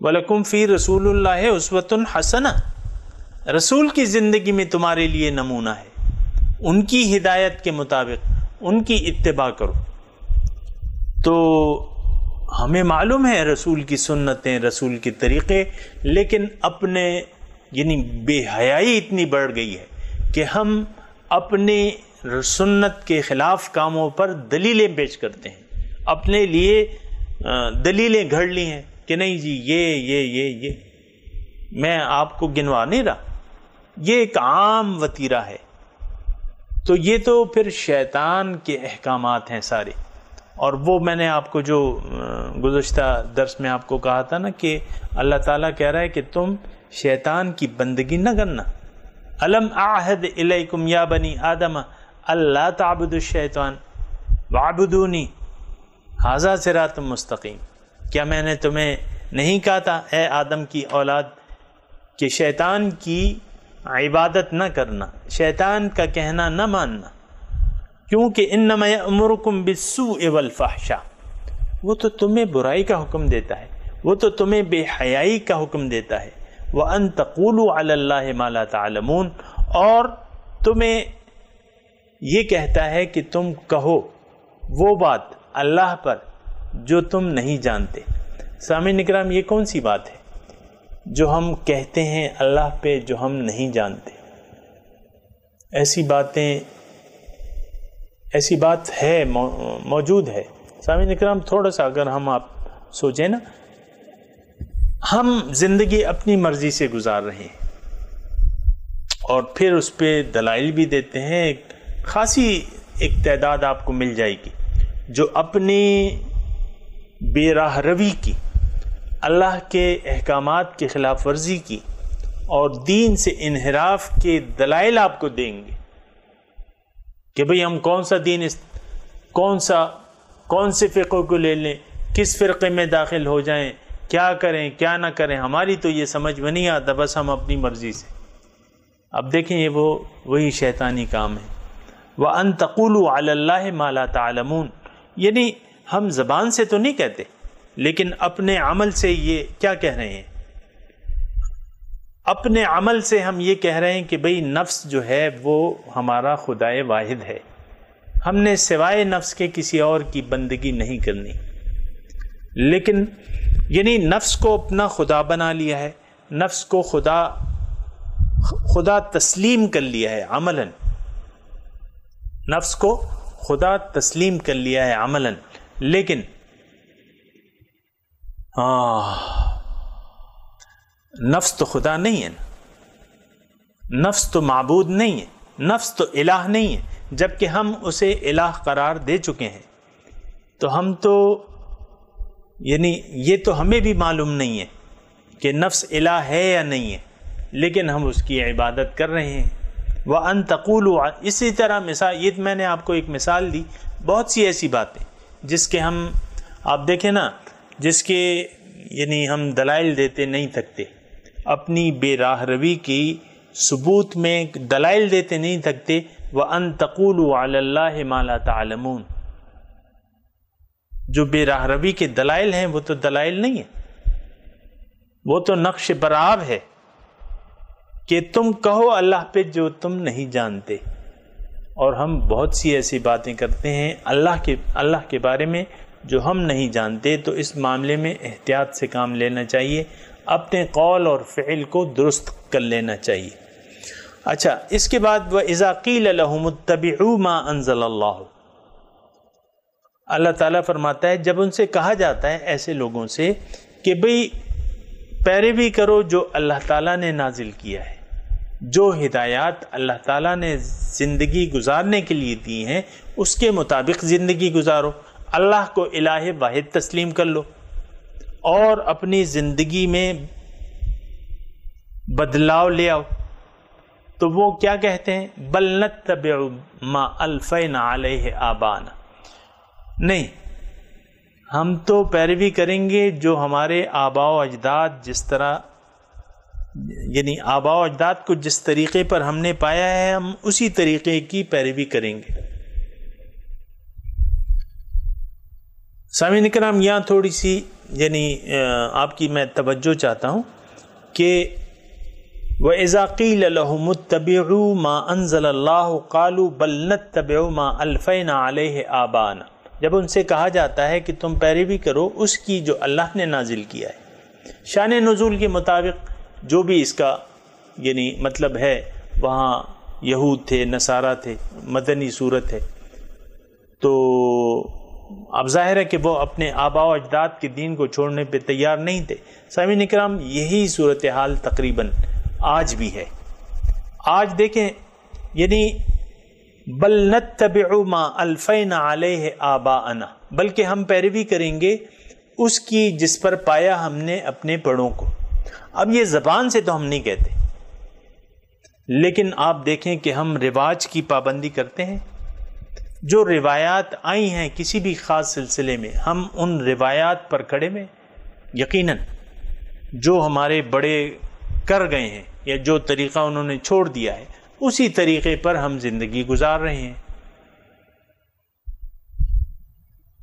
وَلَكُمْ فِي رَسُولُ اللَّهِ أُسْوَةٌ حَسَنَةٌ، رسول کی زندگی میں تمہارے لیے نمونہ ہے، ان کی ہدایت کے مطابق ان کی اتباع کرو. تو ہمیں معلوم ہے رسول کی سنتیں، رسول کے طریقے، لیکن اپنے یعنی بے حیائی اتنی بڑھ گئی ہے کہ ہم اپنے سنت کے خلاف کاموں پر دلیلیں پیش کرتے ہیں، اپنے لیے دلیلیں گھڑ لی ہیں کہ نہیں جی یہ میں آپ کو گنوا نہیں رہا، یہ ایک عام وتیرہ ہے. تو یہ تو پھر شیطان کے احکامات ہیں سارے. اور وہ میں نے آپ کو جو گزشتہ درس میں آپ کو کہا تھا نا کہ اللہ تعالیٰ کہہ رہا ہے کہ تم شیطان کی بندگی نہ کرنا. الم اعہد الیکم یا بنی آدم اللہ تعبدوا الشیطان وعبدونی ھذا صراط مستقیم. کیا میں نے تمہیں نہیں کہا تھا اے آدم کی اولاد کہ شیطان کی عبادت نہ کرنا، شیطان کا کہنا نہ ماننا، کیونکہ انما یأمرکم بالسوء والفحشاء، وہ تو تمہیں برائی کا حکم دیتا ہے، وہ تو تمہیں بے حیائی کا حکم دیتا ہے. وَأَن تَقُولُوا عَلَى اللَّهِ مَا لَا تَعْلَمُونَ، اور تمہیں یہ کہتا ہے کہ تم کہو وہ بات اللہ پر جو تم نہیں جانتے. سامعین اکرام یہ کون سی بات ہے جو ہم کہتے ہیں اللہ پہ جو ہم نہیں جانتے؟ ایسی بات ہے، موجود ہے. سامعین اکرام تھوڑا سا اگر ہم آپ سوچیں نا، ہم زندگی اپنی مرضی سے گزار رہے ہیں اور پھر اس پہ دلائل بھی دیتے ہیں. خاصی ایک تعداد آپ کو مل جائے گی جو اپنی بے راہ روی کی، اللہ کے احکامات کی خلاف ورزی کی اور دین سے انحراف کے دلائل آپ کو دیں گے کہ بھئی ہم کون سا کون سے فرقے کو لے لیں، کس فرقے میں داخل ہو جائیں، کیا کریں کیا نہ کریں، ہماری تو یہ سمجھ میں نہیں آتا، بس ہم اپنی مرضی سے۔ اب دیکھیں یہ وہی شیطانی کام ہے۔ وَأَن تَقُولُوا عَلَى اللَّهِ مَا لَا تَعْلَمُونَ، یعنی ہم زبان سے تو نہیں کہتے، لیکن اپنے عمل سے یہ کیا کہہ رہے ہیں؟ اپنے عمل سے ہم یہ کہہ رہے ہیں کہ بھئی نفس جو ہے وہ ہمارا خدائے واحد ہے، ہم نے سوائے نفس کے کسی اور کی بندگی نہیں کرنی۔ لیکن یعنی نفس کو اپنا خدا بنا لیا ہے، نفس کو خدا تسلیم کر لیا ہے عملاً، نفس کو خدا تسلیم کر لیا ہے عملاً، لیکن نفس تو خدا نہیں ہے نا، نفس تو معبود نہیں ہے، نفس تو الہ نہیں ہے، جبکہ ہم اسے الہ قرار دے چکے ہیں۔ تو ہم تو یعنی یہ تو ہمیں بھی معلوم نہیں ہے کہ نفس الہ ہے یا نہیں ہے، لیکن ہم اس کی عبادت کر رہے ہیں۔ وَأَن تَقُولُوا، اسی طرح مثال، یہ میں نے آپ کو ایک مثال دی، بہت سی ایسی باتیں جس کے ہم آپ دیکھیں نا، جس کے یعنی ہم دلائل دیتے نہیں تھکتے، اپنی بے راہ روی کی ثبوت میں دلائل دیتے نہیں تھکتے۔ وَأَن تَقُولُوا عَلَى اللَّهِ مَا لَا تَعْلَمُونَ، جو بے راہ روی کے دلائل ہیں وہ تو دلائل نہیں ہیں، وہ تو نقش برآب ہے کہ تم کہو اللہ پہ جو تم نہیں جانتے۔ اور ہم بہت سی ایسی باتیں کرتے ہیں اللہ کے بارے میں جو ہم نہیں جانتے، تو اس معاملے میں احتیاط سے کام لینا چاہیے، اپنے قول اور فعل کو درست کر لینا چاہیے۔ اچھا، اس کے بعد وَإِذَا قِيلَ لَهُمُ اتَّبِعُوا مَا أَنزَلَ اللَّهُ، اللہ تعالیٰ فرماتا ہے جب ان سے کہا جاتا ہے ایسے لوگوں سے کہ بھئی پیروی کرو جو اللہ تعالیٰ نے نازل کیا ہے، جو ہدایات اللہ تعالیٰ نے زندگی گزارنے کے لیے دی ہیں اس کے مطابق زندگی گزارو، اللہ کو الہ واحد تسلیم کر لو، اور اپنی زندگی میں بدلاؤ لے آؤ۔ تو وہ کیا کہتے ہیں؟ بل نتبع ما الفینا علیہ آبانا، نہیں، ہم تو پیروی کریں گے جو ہمارے آباء و اجداد جس طرح، یعنی آباء و اجداد کو جس طریقے پر ہم نے پایا ہے ہم اسی طریقے کی پیروی کریں گے۔ سامعین کرام، یہاں تھوڑی سی یعنی آپ کی میں توجہ چاہتا ہوں کہ وَإِذَا قِيلَ لَهُمُ اتَّبِعُوا مَا أَنزَلَ اللَّهُ قَالُوا بَلْ نَتَّبِعُ مَا أَلْفَيْنَا عَلَيْهِ آبَانَا، جب ان سے کہا جاتا ہے کہ تم پیروی کرو اس کی جو اللہ نے نازل کیا ہے، شان نزول کے مطابق جو بھی اس کا یعنی مطلب ہے، وہاں یہود تھے، نصارہ تھے، مدنی صورت ہے، تو اب ظاہر ہے کہ وہ اپنے آباء و اجداد کے دین کو چھوڑنے پہ تیار نہیں تھے۔ سامعین اکرام، یہی صورتحال تقریباً آج بھی ہے۔ آج دیکھیں، یعنی بل نتبع ما الفینا علیہ آباءنا، بلکہ ہم پیروی کریں گے اس کی جس پر پایا ہم نے اپنے بڑوں کو۔ اب یہ زبان سے تو ہم نہیں کہتے، لیکن آپ دیکھیں کہ ہم رواج کی پابندی کرتے ہیں، جو روایات آئی ہیں کسی بھی خاص سلسلے میں، ہم ان روایات پر کھڑے میں یقیناً جو ہمارے بڑے کر گئے ہیں یا جو طریقہ انہوں نے چھوڑ دیا ہے اسی طریقے پر ہم زندگی گزار رہے ہیں۔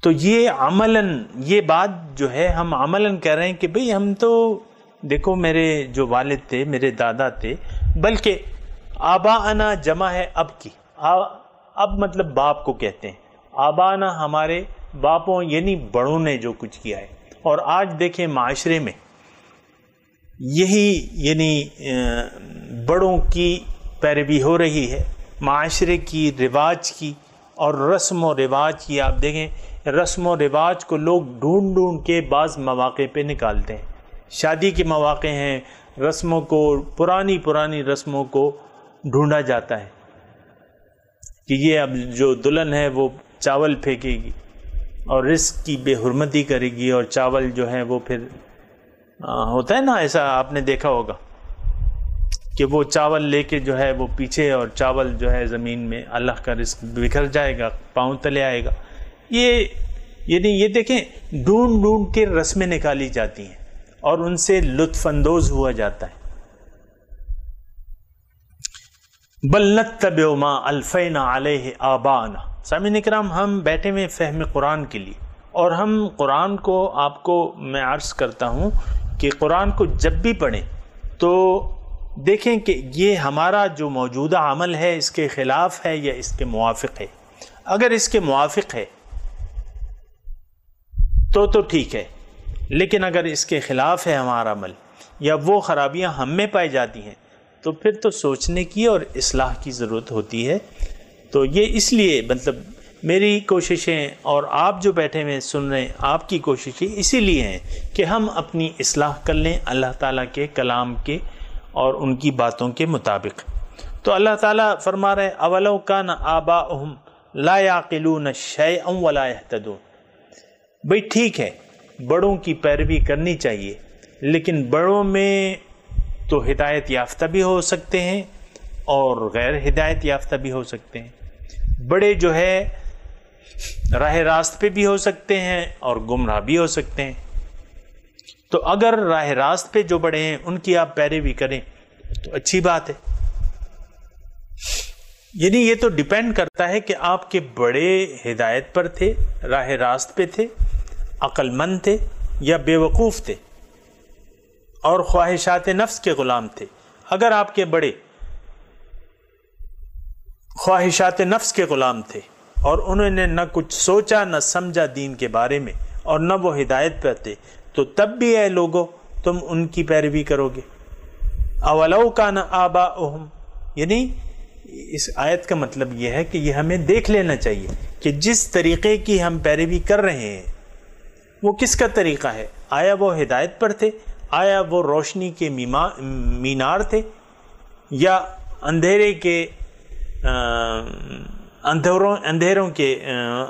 تو یہ عملاً، یہ بات جو ہے ہم عملاً کہہ رہے ہیں کہ بھئی ہم تو دیکھو، میرے جو والد تھے، میرے دادا تھے، بلکہ آباءنا جمع ہے اب کی، اب مطلب باپ کو کہتے ہیں، آباءنا ہمارے باپوں یعنی بڑوں نے جو کچھ کیا ہے۔ اور آج دیکھیں معاشرے میں یہی یعنی بڑوں کی پیروی ہو رہی ہے، معاشرے کی، رواج کی اور رسم و رواج کی۔ آپ دیکھیں رسم و رواج کو لوگ ڈھونڈ ڈھونڈ کے بعض مواقع پہ نکالتے ہیں، شادی کے مواقع ہیں، رسموں کو، پرانی رسموں کو ڈھونڈا جاتا ہے کہ یہ اب جو دلہن ہے وہ چاول پھینکے گی اور رزق کی بے حرمتی کرے گی، اور چاول جو ہے وہ پھر ہوتا ہے نا، ایسا آپ نے دیکھا ہوگا کہ وہ چاول لے کے جو ہے وہ پیچھے، اور چاول جو ہے زمین میں اللہ کا رزق بکھر جائے گا، پاؤں تلے آئے گا۔ یہ یعنی یہ دیکھیں ڈھونڈ ڈھونڈ کے رسمیں نکالی جاتی ہیں اور ان سے لطف اندوز ہوا جاتا ہے. بل نتبع ما الفینا علیہ آباءنا. سامعین اکرام، ہم بیٹھے ہوئے فہم قرآن کے لیے، اور ہم قرآن کو، آپ کو میں عرض کرتا ہوں کہ قرآن کو جب بھی پڑھیں تو دیکھیں کہ یہ ہمارا جو موجودہ عمل ہے اس کے خلاف ہے یا اس کے موافق ہے. اگر اس کے موافق ہے تو ٹھیک ہے، لیکن اگر اس کے خلاف ہے ہمارا عمل یا وہ خرابیاں ہم میں پائی جاتی ہیں تو پھر تو سوچنے کی اور اصلاح کی ضرورت ہوتی ہے. تو یہ اس لیے مطلب میری کوششیں اور آپ جو بیٹھے ہوئے سن رہے ہیں آپ کی کوششیں اسی لیے ہیں کہ ہم اپنی اصلاح کر لیں اللہ تعالیٰ کے کلام کے اور ان کی باتوں کے مطابق. تو اللہ تعالیٰ فرما رہے اولو کان آباؤہم لا یعقلون شیئا ولا یہتدون. بھئی ٹھیک ہے، بڑوں کی پیروی کرنی چاہیے، لیکن بڑوں میں تو ہدایت یافتہ بھی ہو سکتے ہیں اور غیر ہدایت یافتہ بھی ہو سکتے ہیں. بڑے جو ہے راہ راست پہ بھی ہو سکتے ہیں اور گمراہ بھی ہو سکتے ہیں. تو اگر راہ راست پہ جو بڑے ہیں ان کی آپ پیروی کریں تو اچھی بات ہے. یعنی یہ تو ڈیپینڈ کرتا ہے کہ آپ کے بڑے ہدایت پر تھے، راہ راست پہ تھے، عقل مند تھے یا بے وقوف تھے اور خواہشات نفس کے غلام تھے. اگر آپ کے بڑے خواہشات نفس کے غلام تھے اور انہوں نے نہ کچھ سوچا نہ سمجھا دین کے بارے میں اور نہ وہ ہدایت پہ تھے، تو تب بھی اے لوگو تم ان کی پیروی کرو گے. اولو کان آباؤہم، یعنی اس آیت کا مطلب یہ ہے کہ یہ ہمیں دیکھ لینا چاہیے کہ جس طریقے کی ہم پیروی کر رہے ہیں وہ کس کا طریقہ ہے. آیا وہ ہدایت پر تھے، آیا وہ روشنی کے مینار تھے، یا اندھیرے کے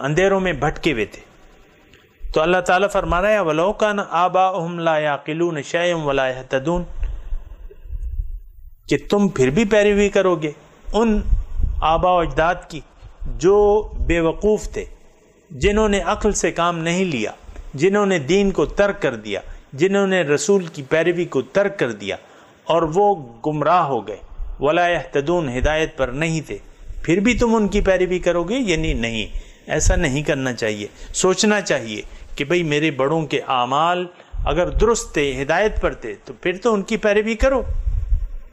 اندھیروں میں بھٹکے ہوئے تھے. تو اللہ تعالیٰ فرما رہا ہے وَلَوْ كَانَ آبَاؤُهُمْ لَا يَعْقِلُونَ شَيْئًا وَلَا يَهْتَدُونَ، کہ تم پھر بھی پیروی کرو گے ان آبا و اجداد کی جو بے وقوف تھے، جنہوں نے عقل سے کام نہیں لیا، جنہوں نے دین کو ترک کر دیا، جنہوں نے رسول کی پیروی کو ترک کر دیا اور وہ گمراہ ہو گئے. وَلَا يَهْتَدُونَ، ہدایت پر نہیں تھے، پھر بھی تم ان کی پیروی کرو گے؟ یعنی نہیں، ایسا نہیں کرنا چاہیے. سوچنا چاہیے کہ بھئی میرے بڑوں کے اعمال اگر درست تھے، ہدایت پر تھے، تو پھر تو ان کی پیروی کرو،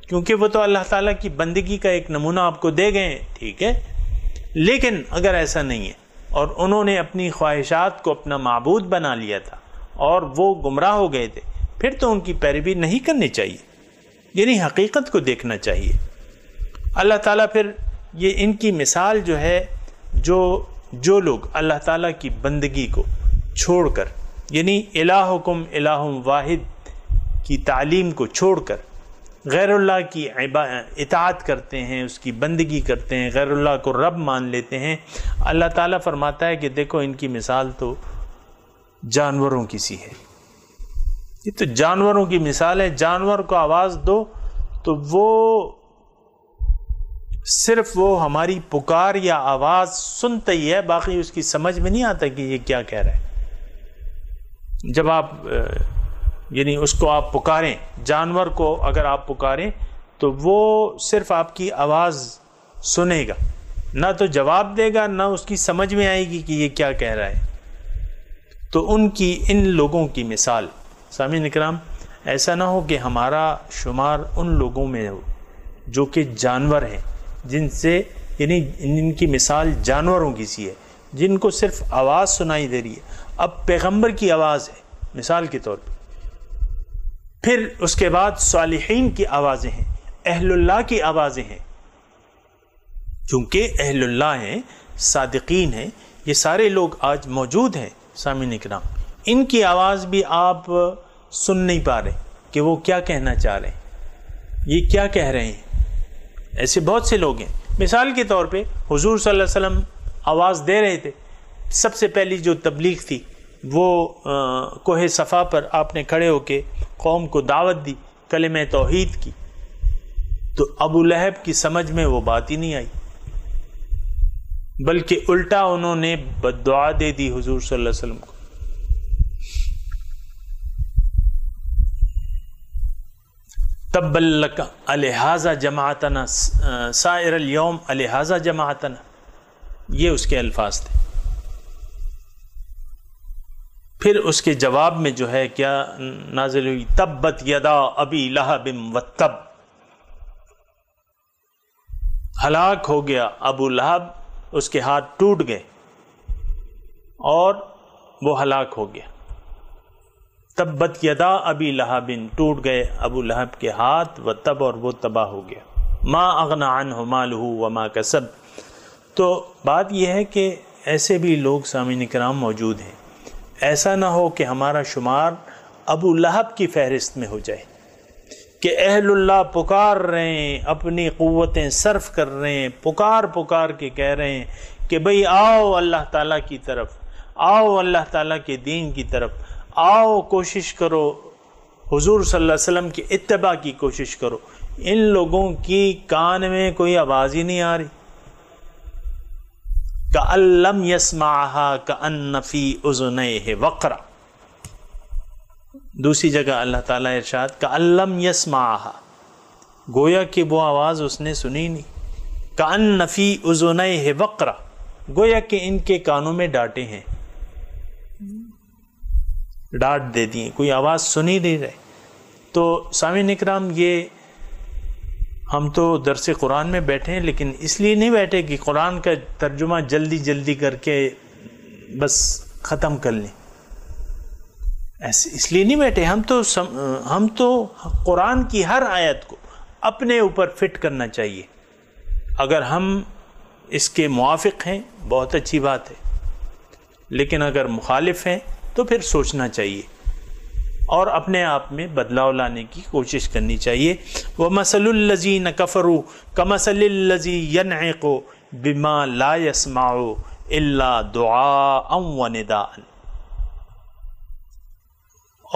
کیونکہ وہ تو اللہ تعالیٰ کی بندگی کا ایک نمونہ آپ کو دے گئے ہیں. ٹھیک ہے، لیکن اگر ایسا نہیں ہے اور انہوں نے اپنی خواہشات کو اپنا معبود بنا لیا تھا اور وہ گمراہ ہو گئے تھے، پھر تو ان کی پیروی نہیں کرنی چاہیے. یعنی حقیقت کو دیکھنا چاہیے. اللہ تعالیٰ پھر یہ ان کی مثال جو ہے، جو لوگ اللہ تعالیٰ کی بندگی کو چھوڑ کر، یعنی الہکم الہ واحد کی تعلیم کو چھوڑ کر غیر اللہ کی اطاعت کرتے ہیں، اس کی بندگی کرتے ہیں، غیر اللہ کو رب مان لیتے ہیں، اللہ تعالیٰ فرماتا ہے کہ دیکھو ان کی مثال تو جانوروں کی سی ہے. یہ تو جانوروں کی مثال ہے. جانور کو آواز دو تو وہ صرف وہ ہماری پکار یا آواز سنتا ہی ہے، باقی اس کی سمجھ میں نہیں آتا کہ یہ کیا کہہ رہا ہے. جب آپ یعنی اس کو آپ پکاریں، جانور کو اگر آپ پکاریں تو وہ صرف آپ کی آواز سنے گا، نہ تو جواب دے گا، نہ اس کی سمجھ میں آئے گی کہ یہ کیا کہہ رہا ہے. تو ان لوگوں کی مثال، سامعین اکرام، ایسا نہ ہو کہ ہمارا شمار ان لوگوں میں ہو جو کہ جانور ہیں، جن سے یعنی ان کی مثال جانوروں کی سی ہے، جن کو صرف آواز سنائی دے رہی ہے. اب پیغمبر کی آواز ہے مثال کے طور پر، پھر اس کے بعد صالحین کی آوازیں ہیں، اہل اللہ کی آوازیں ہیں، چونکہ اہل اللہ ہیں، صادقین ہیں، یہ سارے لوگ آج موجود ہیں. سامعین اکرام، ان کی آواز بھی آپ سن نہیں پا رہے کہ وہ کیا کہنا چاہ رہے ہیں، یہ کیا کہہ رہے ہیں. ایسے بہت سے لوگ ہیں. مثال کے طور پہ حضور صلی اللہ علیہ وسلم آواز دے رہے تھے. سب سے پہلی جو تبلیغ تھی وہ کوہ صفا پر آپ نے کھڑے ہو کے قوم کو دعوت دی کلمہ توحید کی. تو ابو لہب کی سمجھ میں وہ بات ہی نہیں آئی. بلکہ الٹا انہوں نے بد دعا دے دی حضور صلی اللہ علیہ وسلم کو. تبا لک الہذا جماعتنا سائر اليوم الہذا جماعتنا، یہ اس کے الفاظ تھے. پھر اس کے جواب میں جو ہے کیا نازل ہوئی، تبت یدا ابی لہب وتب، ہلاک ہو گیا ابو لہب، اس کے ہاتھ ٹوٹ گئے اور وہ ہلاک ہو گیا. تبت یدا ابی لہب، ٹوٹ گئے ابو لہب کے ہاتھ، وتب، اور وہ تباہ ہو گیا. ما اغنی عنہ مالہ وما کسب. تو بات یہ ہے کہ ایسے بھی لوگ سامعین کرام موجود ہیں. ایسا نہ ہو کہ ہمارا شمار ابو لہب کی فہرست میں ہو جائے کہ اہل اللہ پکار رہے ہیں، اپنی قوتیں صرف کر رہے ہیں، پکار کے کہہ رہے ہیں کہ بھئی آؤ اللہ تعالیٰ کی طرف، آؤ اللہ تعالیٰ کے دین کی طرف، آؤ کوشش کرو حضور صلی اللہ علیہ وسلم کی اتباع کی کوشش کرو. ان لوگوں کی کان میں کوئی آواز ہی نہیں آ رہی. کأن لم يسمعها کأن فی اذنیہ وقرا. دوسری جگہ اللہ تعالیٰ ارشاد کأن لم يسمعها، گویا کہ وہ آواز اس نے سنی نہیں. کأن فی اذنیہ وقرا، گویا کہ ان کے کانوں میں ڈانٹے ہیں، ڈانٹ دے دی، کوئی آواز سنی نہیں رہے. تو سامعین اکرام، یہ ہم تو درس قرآن میں بیٹھے ہیں، لیکن اس لیے نہیں بیٹھے کہ قرآن کا ترجمہ جلدی کر کے بس ختم کر لیں. ایسے اس لیے نہیں بیٹھے. ہم تو قرآن کی ہر آیت کو اپنے اوپر فٹ کرنا چاہیے. اگر ہم اس کے موافق ہیں بہت اچھی بات ہے، لیکن اگر مخالف ہیں تو پھر سوچنا چاہیے اور اپنے آپ میں بدلاؤ لانے کی کوشش کرنی چاہیے. وَمَثَلُ الَّذِينَ كَفَرُوا كَمَثَلِ الَّذِي يَنْعِقُ بِمَا لَا يَسْمَعُ إِلَّا دُعَاءً وَنِدَاءً.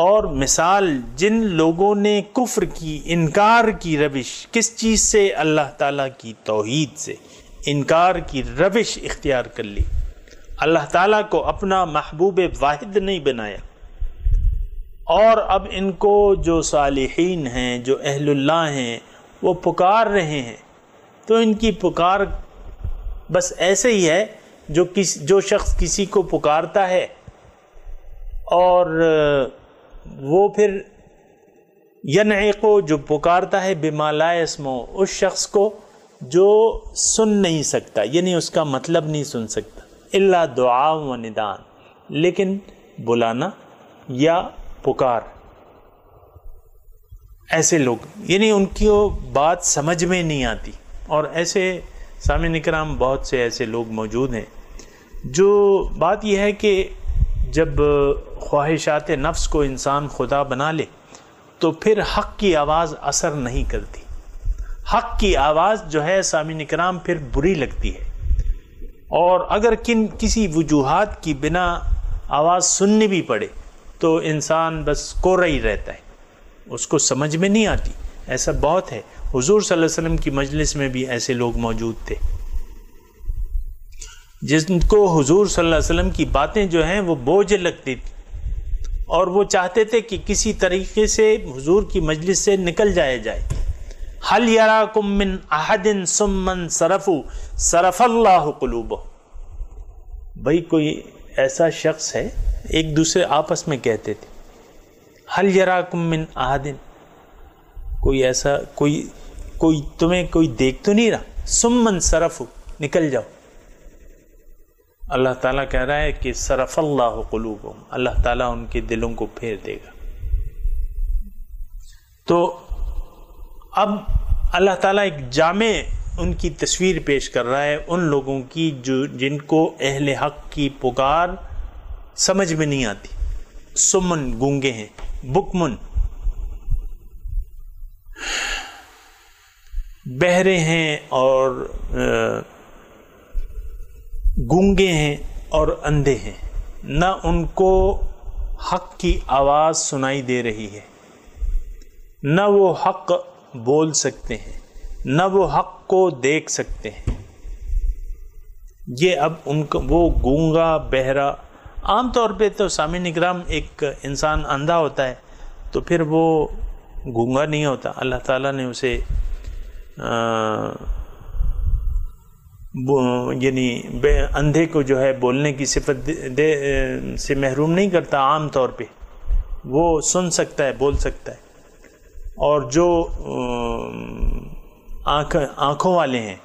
اور مثال جن لوگوں نے کفر کی، انکار کی روش، کس چیز سے؟ اللہ تعالیٰ کی توحید سے انکار کی روش اختیار کر لی. اللہ تعالیٰ کو اپنا محبوب واحد نہیں بنایا. اور اب ان کو جو صالحین ہیں، جو اہل اللہ ہیں، وہ پکار رہے ہیں، تو ان کی پکار بس ایسے ہی ہے جو شخص کسی کو پکارتا ہے اور وہ پھر ینعقو، جو پکارتا ہے، بما لا یسمع، اس شخص کو جو سن نہیں سکتا، یعنی اس کا مطلب نہیں سن سکتا، الا دعاء و نداء، لیکن بلانا یا پکار. ایسے لوگ، یعنی ان کی وہ بات سمجھ میں نہیں آتی. اور ایسے سامعین کرام بہت سے ایسے لوگ موجود ہیں جو بات یہ ہے کہ جب خواہشات نفس کو انسان خدا بنا لے تو پھر حق کی آواز اثر نہیں کرتی. حق کی آواز جو ہے سامعین کرام پھر بری لگتی ہے. اور اگر کسی وجوہات کی بنا آواز سننی بھی پڑے تو انسان بس کورا ہی رہتا ہے، اس کو سمجھ میں نہیں آتی. ایسا بہت ہے. حضور صلی اللہ علیہ وسلم کی مجلس میں بھی ایسے لوگ موجود تھے جن کو حضور صلی اللہ علیہ وسلم کی باتیں جو ہیں وہ بوجھ لگتی تھی اور وہ چاہتے تھے کہ کسی طریقے سے حضور کی مجلس سے نکل جائے. حل یراکم من احد ثم انصرفوا صرف اللہ قلوبہم. بھئی کوئی ایسا شخص ہے، ایک دوسرے آپس میں کہتے تھے حل یراکم من احد، کوئی ایسا کوئی تمہیں کوئی دیکھ تو نہیں رہا، ثم انصرفوا، نکل جاؤ. اللہ تعالیٰ کہہ رہا ہے کہ صرف اللہ قلوبہم، اللہ تعالیٰ ان کے دلوں کو پھیر دے گا. تو اب اللہ تعالیٰ ایک جامع ان کی تصویر پیش کر رہا ہے ان لوگوں کی جن کو اہل حق کی پکار سمجھ میں نہیں آتی. سمن، گونگے ہیں، بکمن، بہرے ہیں اور گونگے ہیں اور اندھے ہیں. نہ ان کو حق کی آواز سنائی دے رہی ہے، نہ وہ حق بول سکتے ہیں، نہ وہ حق کو دیکھ سکتے ہیں. یہ اب ان کو وہ گونگا بہرا، عام طور پہ تو سامعین اکرام ایک انسان اندھا ہوتا ہے تو پھر وہ گونگا نہیں ہوتا، اللہ تعالیٰ نے اسے یعنی اندھے کو جو ہے بولنے کی صفت سے محروم نہیں کرتا، عام طور پہ وہ سن سکتا ہے، بول سکتا ہے. اور جو آنکھوں والے ہیں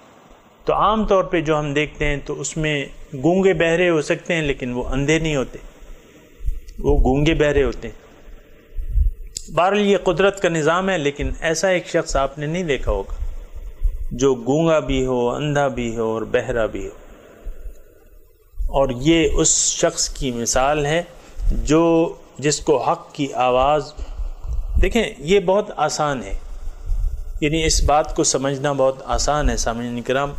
تو عام طور پہ جو ہم دیکھتے ہیں تو اس میں گونگے بہرے ہو سکتے ہیں لیکن وہ اندھے نہیں ہوتے، وہ گونگے بہرے ہوتے ہیں. بہرحال یہ قدرت کا نظام ہے، لیکن ایسا ایک شخص آپ نے نہیں دیکھا ہوگا جو گونگا بھی ہو، اندھا بھی ہو اور بہرا بھی ہو. اور یہ اس شخص کی مثال ہے جس کو حق کی آواز، دیکھیں یہ بہت آسان ہے، یعنی اس بات کو سمجھنا بہت آسان ہے سامعین کرام.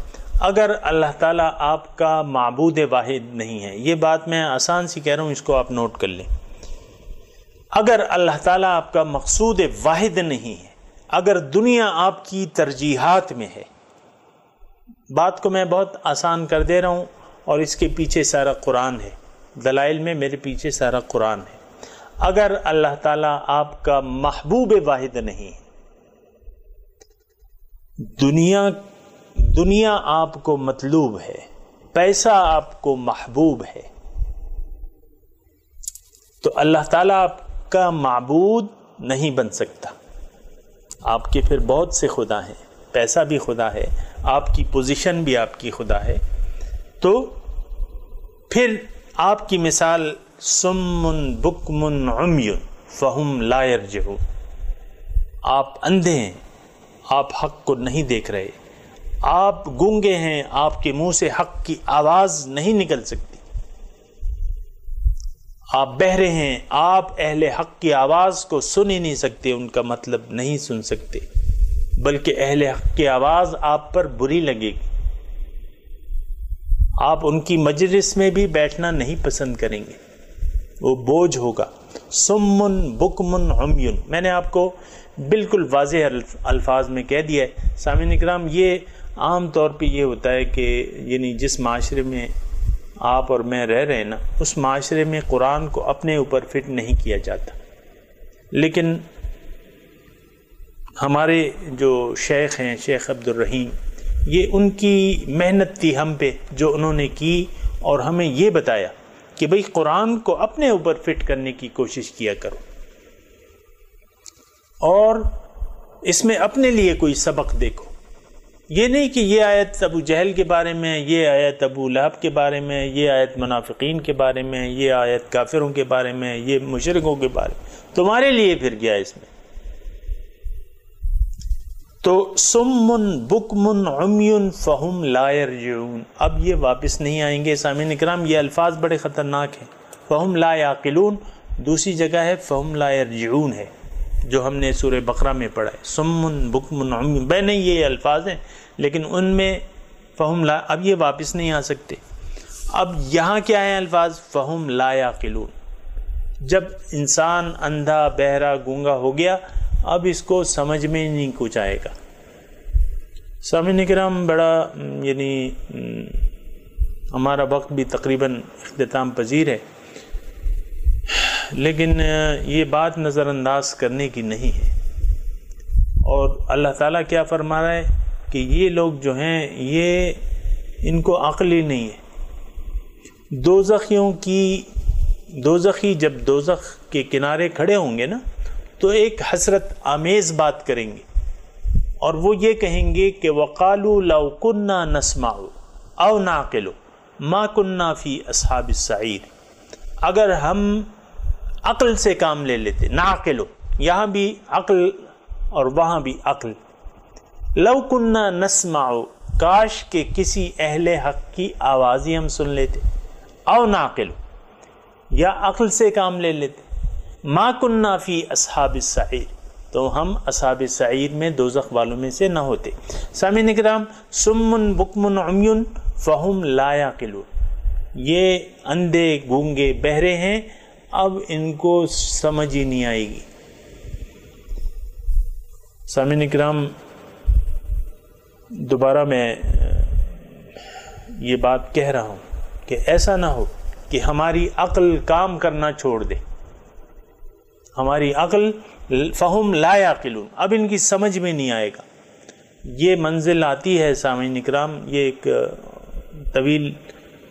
اگر اللہ تعالیٰ آپ کا معبود واحد نہیں ہے، یہ بات میں آسان سی کہہ رہا ہوں، اس کو آپ نوٹ کر لیں. اگر اللہ تعالیٰ آپ کا مقصود واحد نہیں ہے، اگر دنیا آپ کی ترجیحات میں ہے، بات کو میں بہت آسان کر دے رہا ہوں اور اس کے پیچھے سارا قرآن ہے، دلائل میں میرے پیچھے سارا قرآن ہے. اگر اللہ تعالیٰ آپ کا محبوب واحد نہیں ہے، دنیا آپ کو مطلوب ہے، پیسہ آپ کو محبوب ہے، تو اللہ تعالیٰ آپ کا معبود نہیں بن سکتا. آپ کے پھر بہت سے خدا ہیں، پیسہ بھی خدا ہے، آپ کی پوزیشن بھی آپ کی خدا ہے، تو پھر آپ کی مثال سم بکم عمی فہم لا یرجعون. آپ اندھے ہیں، آپ حق کو نہیں دیکھ رہے، آپ گونگے ہیں، آپ کے منہ سے حق کی آواز نہیں نکل سکتی، آپ بہرے ہیں، آپ اہل حق کی آواز کو سن ہی نہیں سکتے، ان کا مطلب نہیں سن سکتے، بلکہ اہل حق کی آواز آپ پر بری لگے گی، آپ ان کی مجلس میں بھی بیٹھنا نہیں پسند کریں گے، وہ بوجھ ہوگا. سمن بکمن عمیون، میں نے آپ کو بالکل واضح الفاظ میں کہہ دیا ہے. سامعین اکرام، یہ عام طور پہ یہ ہوتا ہے کہ یعنی جس معاشرے میں آپ اور میں رہ رہے ہیں نا، اس معاشرے میں قرآن کو اپنے اوپر فٹ نہیں کیا جاتا. لیکن ہمارے جو شیخ ہیں، شیخ عبد الرحیم، یہ ان کی محنت تھی ہم پہ جو انہوں نے کی، اور ہمیں یہ بتایا کہ بھئی قرآن کو اپنے اوپر فٹ کرنے کی کوشش کیا کرو، اور اس میں اپنے لیے کوئی سبق دیکھو. یہ نہیں کہ یہ آیت ابو جہل کے بارے میں، یہ آیت ابو لہب کے بارے میں، یہ آیت منافقین کے بارے میں، یہ آیت کافروں کے بارے میں، یہ مشرکوں کے بارے میں، تمہارے لیے پھر گیا اس میں. تو سمن بکمن عمیون فہم لا یرجعون، اب یہ واپس نہیں آئیں گے. سامعین اکرام، یہ الفاظ بڑے خطرناک ہیں. فہم لا یعقلون دوسری جگہ ہے، فہم لا یرجعون ہے جو ہم نے سورہ بقرہ میں پڑھا ہے. سمن بکمن عمیون، بے نہیں یہ الفاظ ہیں، لیکن ان میں فہم لا، اب یہ واپس نہیں آ سکتے. اب یہاں کیا ہیں الفاظ؟ فہم لا یعقلون. جب انسان اندھا بہرا گونگا ہو گیا، اب اس کو سمجھ میں نہیں کچھ آئے گا. سامعین کرام، بڑا یعنی ہمارا وقت بھی تقریباً اختتام پذیر ہے، لیکن یہ بات نظر انداز کرنے کی نہیں ہے. اور اللہ تعالیٰ کیا فرما رہا ہے کہ یہ لوگ جو ہیں، یہ ان کو عقل ہی نہیں ہے. دوزخی جب دوزخ کے کنارے کھڑے ہوں گے نا، تو ایک حسرت آمیز بات کریں گے، اور وہ یہ کہیں گے کہ وَقَالُوا لَوْ كُنَّا نَسْمَعُ أَوْ نَعْقِلُ مَا كُنَّا فِي أَصْحَابِ السَّعِيرِ. اگر ہم عقل سے کام لے لیتے، نعقلو، یہاں بھی عقل اور وہاں بھی عقل. لَوْ كُنَّا نَسْمَعُ، کاش کہ کسی اہل حق کی آواز ہی ہم سن لیتے، او نعقلو، یا عقل سے کام لے لیتے. ما کننا فی اصحاب السعیر، تو ہم اصحاب السعیر میں، دوزخ والوں میں سے نہ ہوتے. سامعین کرام، سمن بکمن عمیون فہم لا یعقلون، یہ اندھے گونگے بہرے ہیں، اب ان کو سمجھ ہی نہیں آئے گی. سامعین کرام، دوبارہ میں یہ بات کہہ رہا ہوں کہ ایسا نہ ہو کہ ہماری عقل کام کرنا چھوڑ دے. ہماری عقل فہم لا یعقلون، اب ان کی سمجھ میں نہیں آئے گا. یہ منزل آتی ہے سامعین اکرام، یہ ایک طویل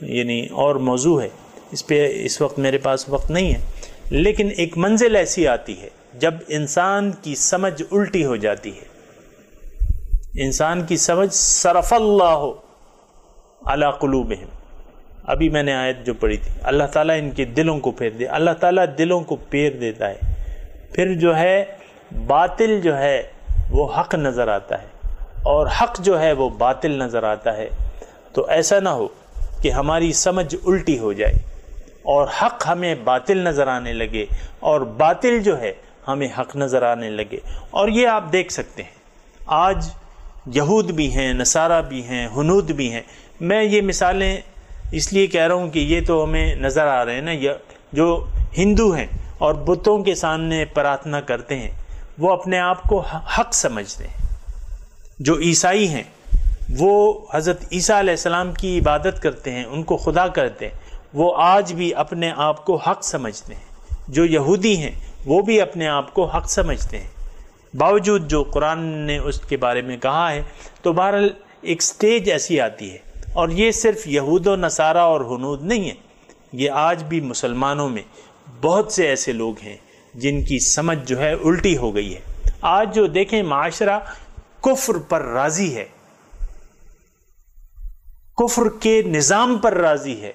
یعنی اور موضوع ہے، اس پہ اس وقت میرے پاس وقت نہیں ہے، لیکن ایک منزل ایسی آتی ہے جب انسان کی سمجھ الٹی ہو جاتی ہے. انسان کی سمجھ صرف اللہ علی قلوبہم، ابھی میں نے آیت جو پڑھی تھی، اللہ تعالیٰ ان کے دلوں کو پھیر دے. اللہ تعالیٰ دلوں کو پھیر دیتا ہے، پھر جو ہے باطل جو ہے وہ حق نظر آتا ہے اور حق جو ہے وہ باطل نظر آتا ہے. تو ایسا نہ ہو کہ ہماری سمجھ الٹی ہو جائے اور حق ہمیں باطل نظر آنے لگے اور باطل جو ہے ہمیں حق نظر آنے لگے. اور یہ آپ دیکھ سکتے ہیں آج یہود بھی ہیں، نصارہ بھی ہیں، ہنود بھی ہیں. میں یہ مثالیں اس لیے کہہ رہا ہوں کہ یہ تو ہمیں نظر آ رہے ہیں نا. جو ہندو ہیں اور بتوں کے سامنے پرارتھنا کرتے ہیں وہ اپنے آپ کو حق سمجھتے ہیں. جو عیسائی ہیں وہ حضرت عیسیٰ علیہ السلام کی عبادت کرتے ہیں، ان کو خدا کرتے ہیں، وہ آج بھی اپنے آپ کو حق سمجھتے ہیں. جو یہودی ہیں وہ بھی اپنے آپ کو حق سمجھتے ہیں، باوجود جو قرآن نے اس کے بارے میں کہا ہے. تو بہرحال ایک سٹیج ایسی آتی ہے، اور یہ صرف یہود و نصارہ اور ہنود نہیں ہے، یہ آج بھی مسلمانوں میں بہت سے ایسے لوگ ہیں جن کی سمجھ جو ہے الٹی ہو گئی ہے. آج جو دیکھیں معاشرہ کفر پر راضی ہے، کفر کے نظام پر راضی ہے.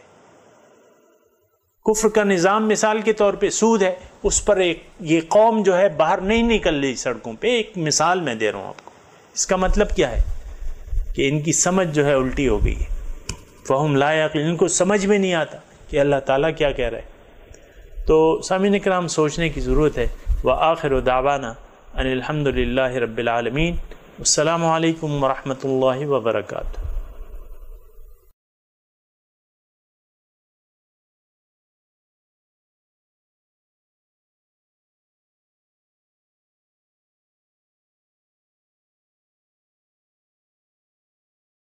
کفر کا نظام مثال کے طور پہ سود ہے، اس پر یہ قوم جو ہے باہر نہیں نکل رہی سڑکوں پہ. ایک مثال میں دے رہا ہوں آپ کو. اس کا مطلب کیا ہے کہ ان کی سمجھ جو ہے الٹی ہو گئی ہے. فہم لا یعقلون، ان کو سمجھ میں نہیں آتا کہ اللہ تعالیٰ کیا کہہ رہا ہے. تو سامعین کرام سوچنے کی ضرورت ہے. وآخر دعوانا ان الحمد للہ رب العالمین. السلام علیکم ورحمۃ اللہ وبرکاتہ.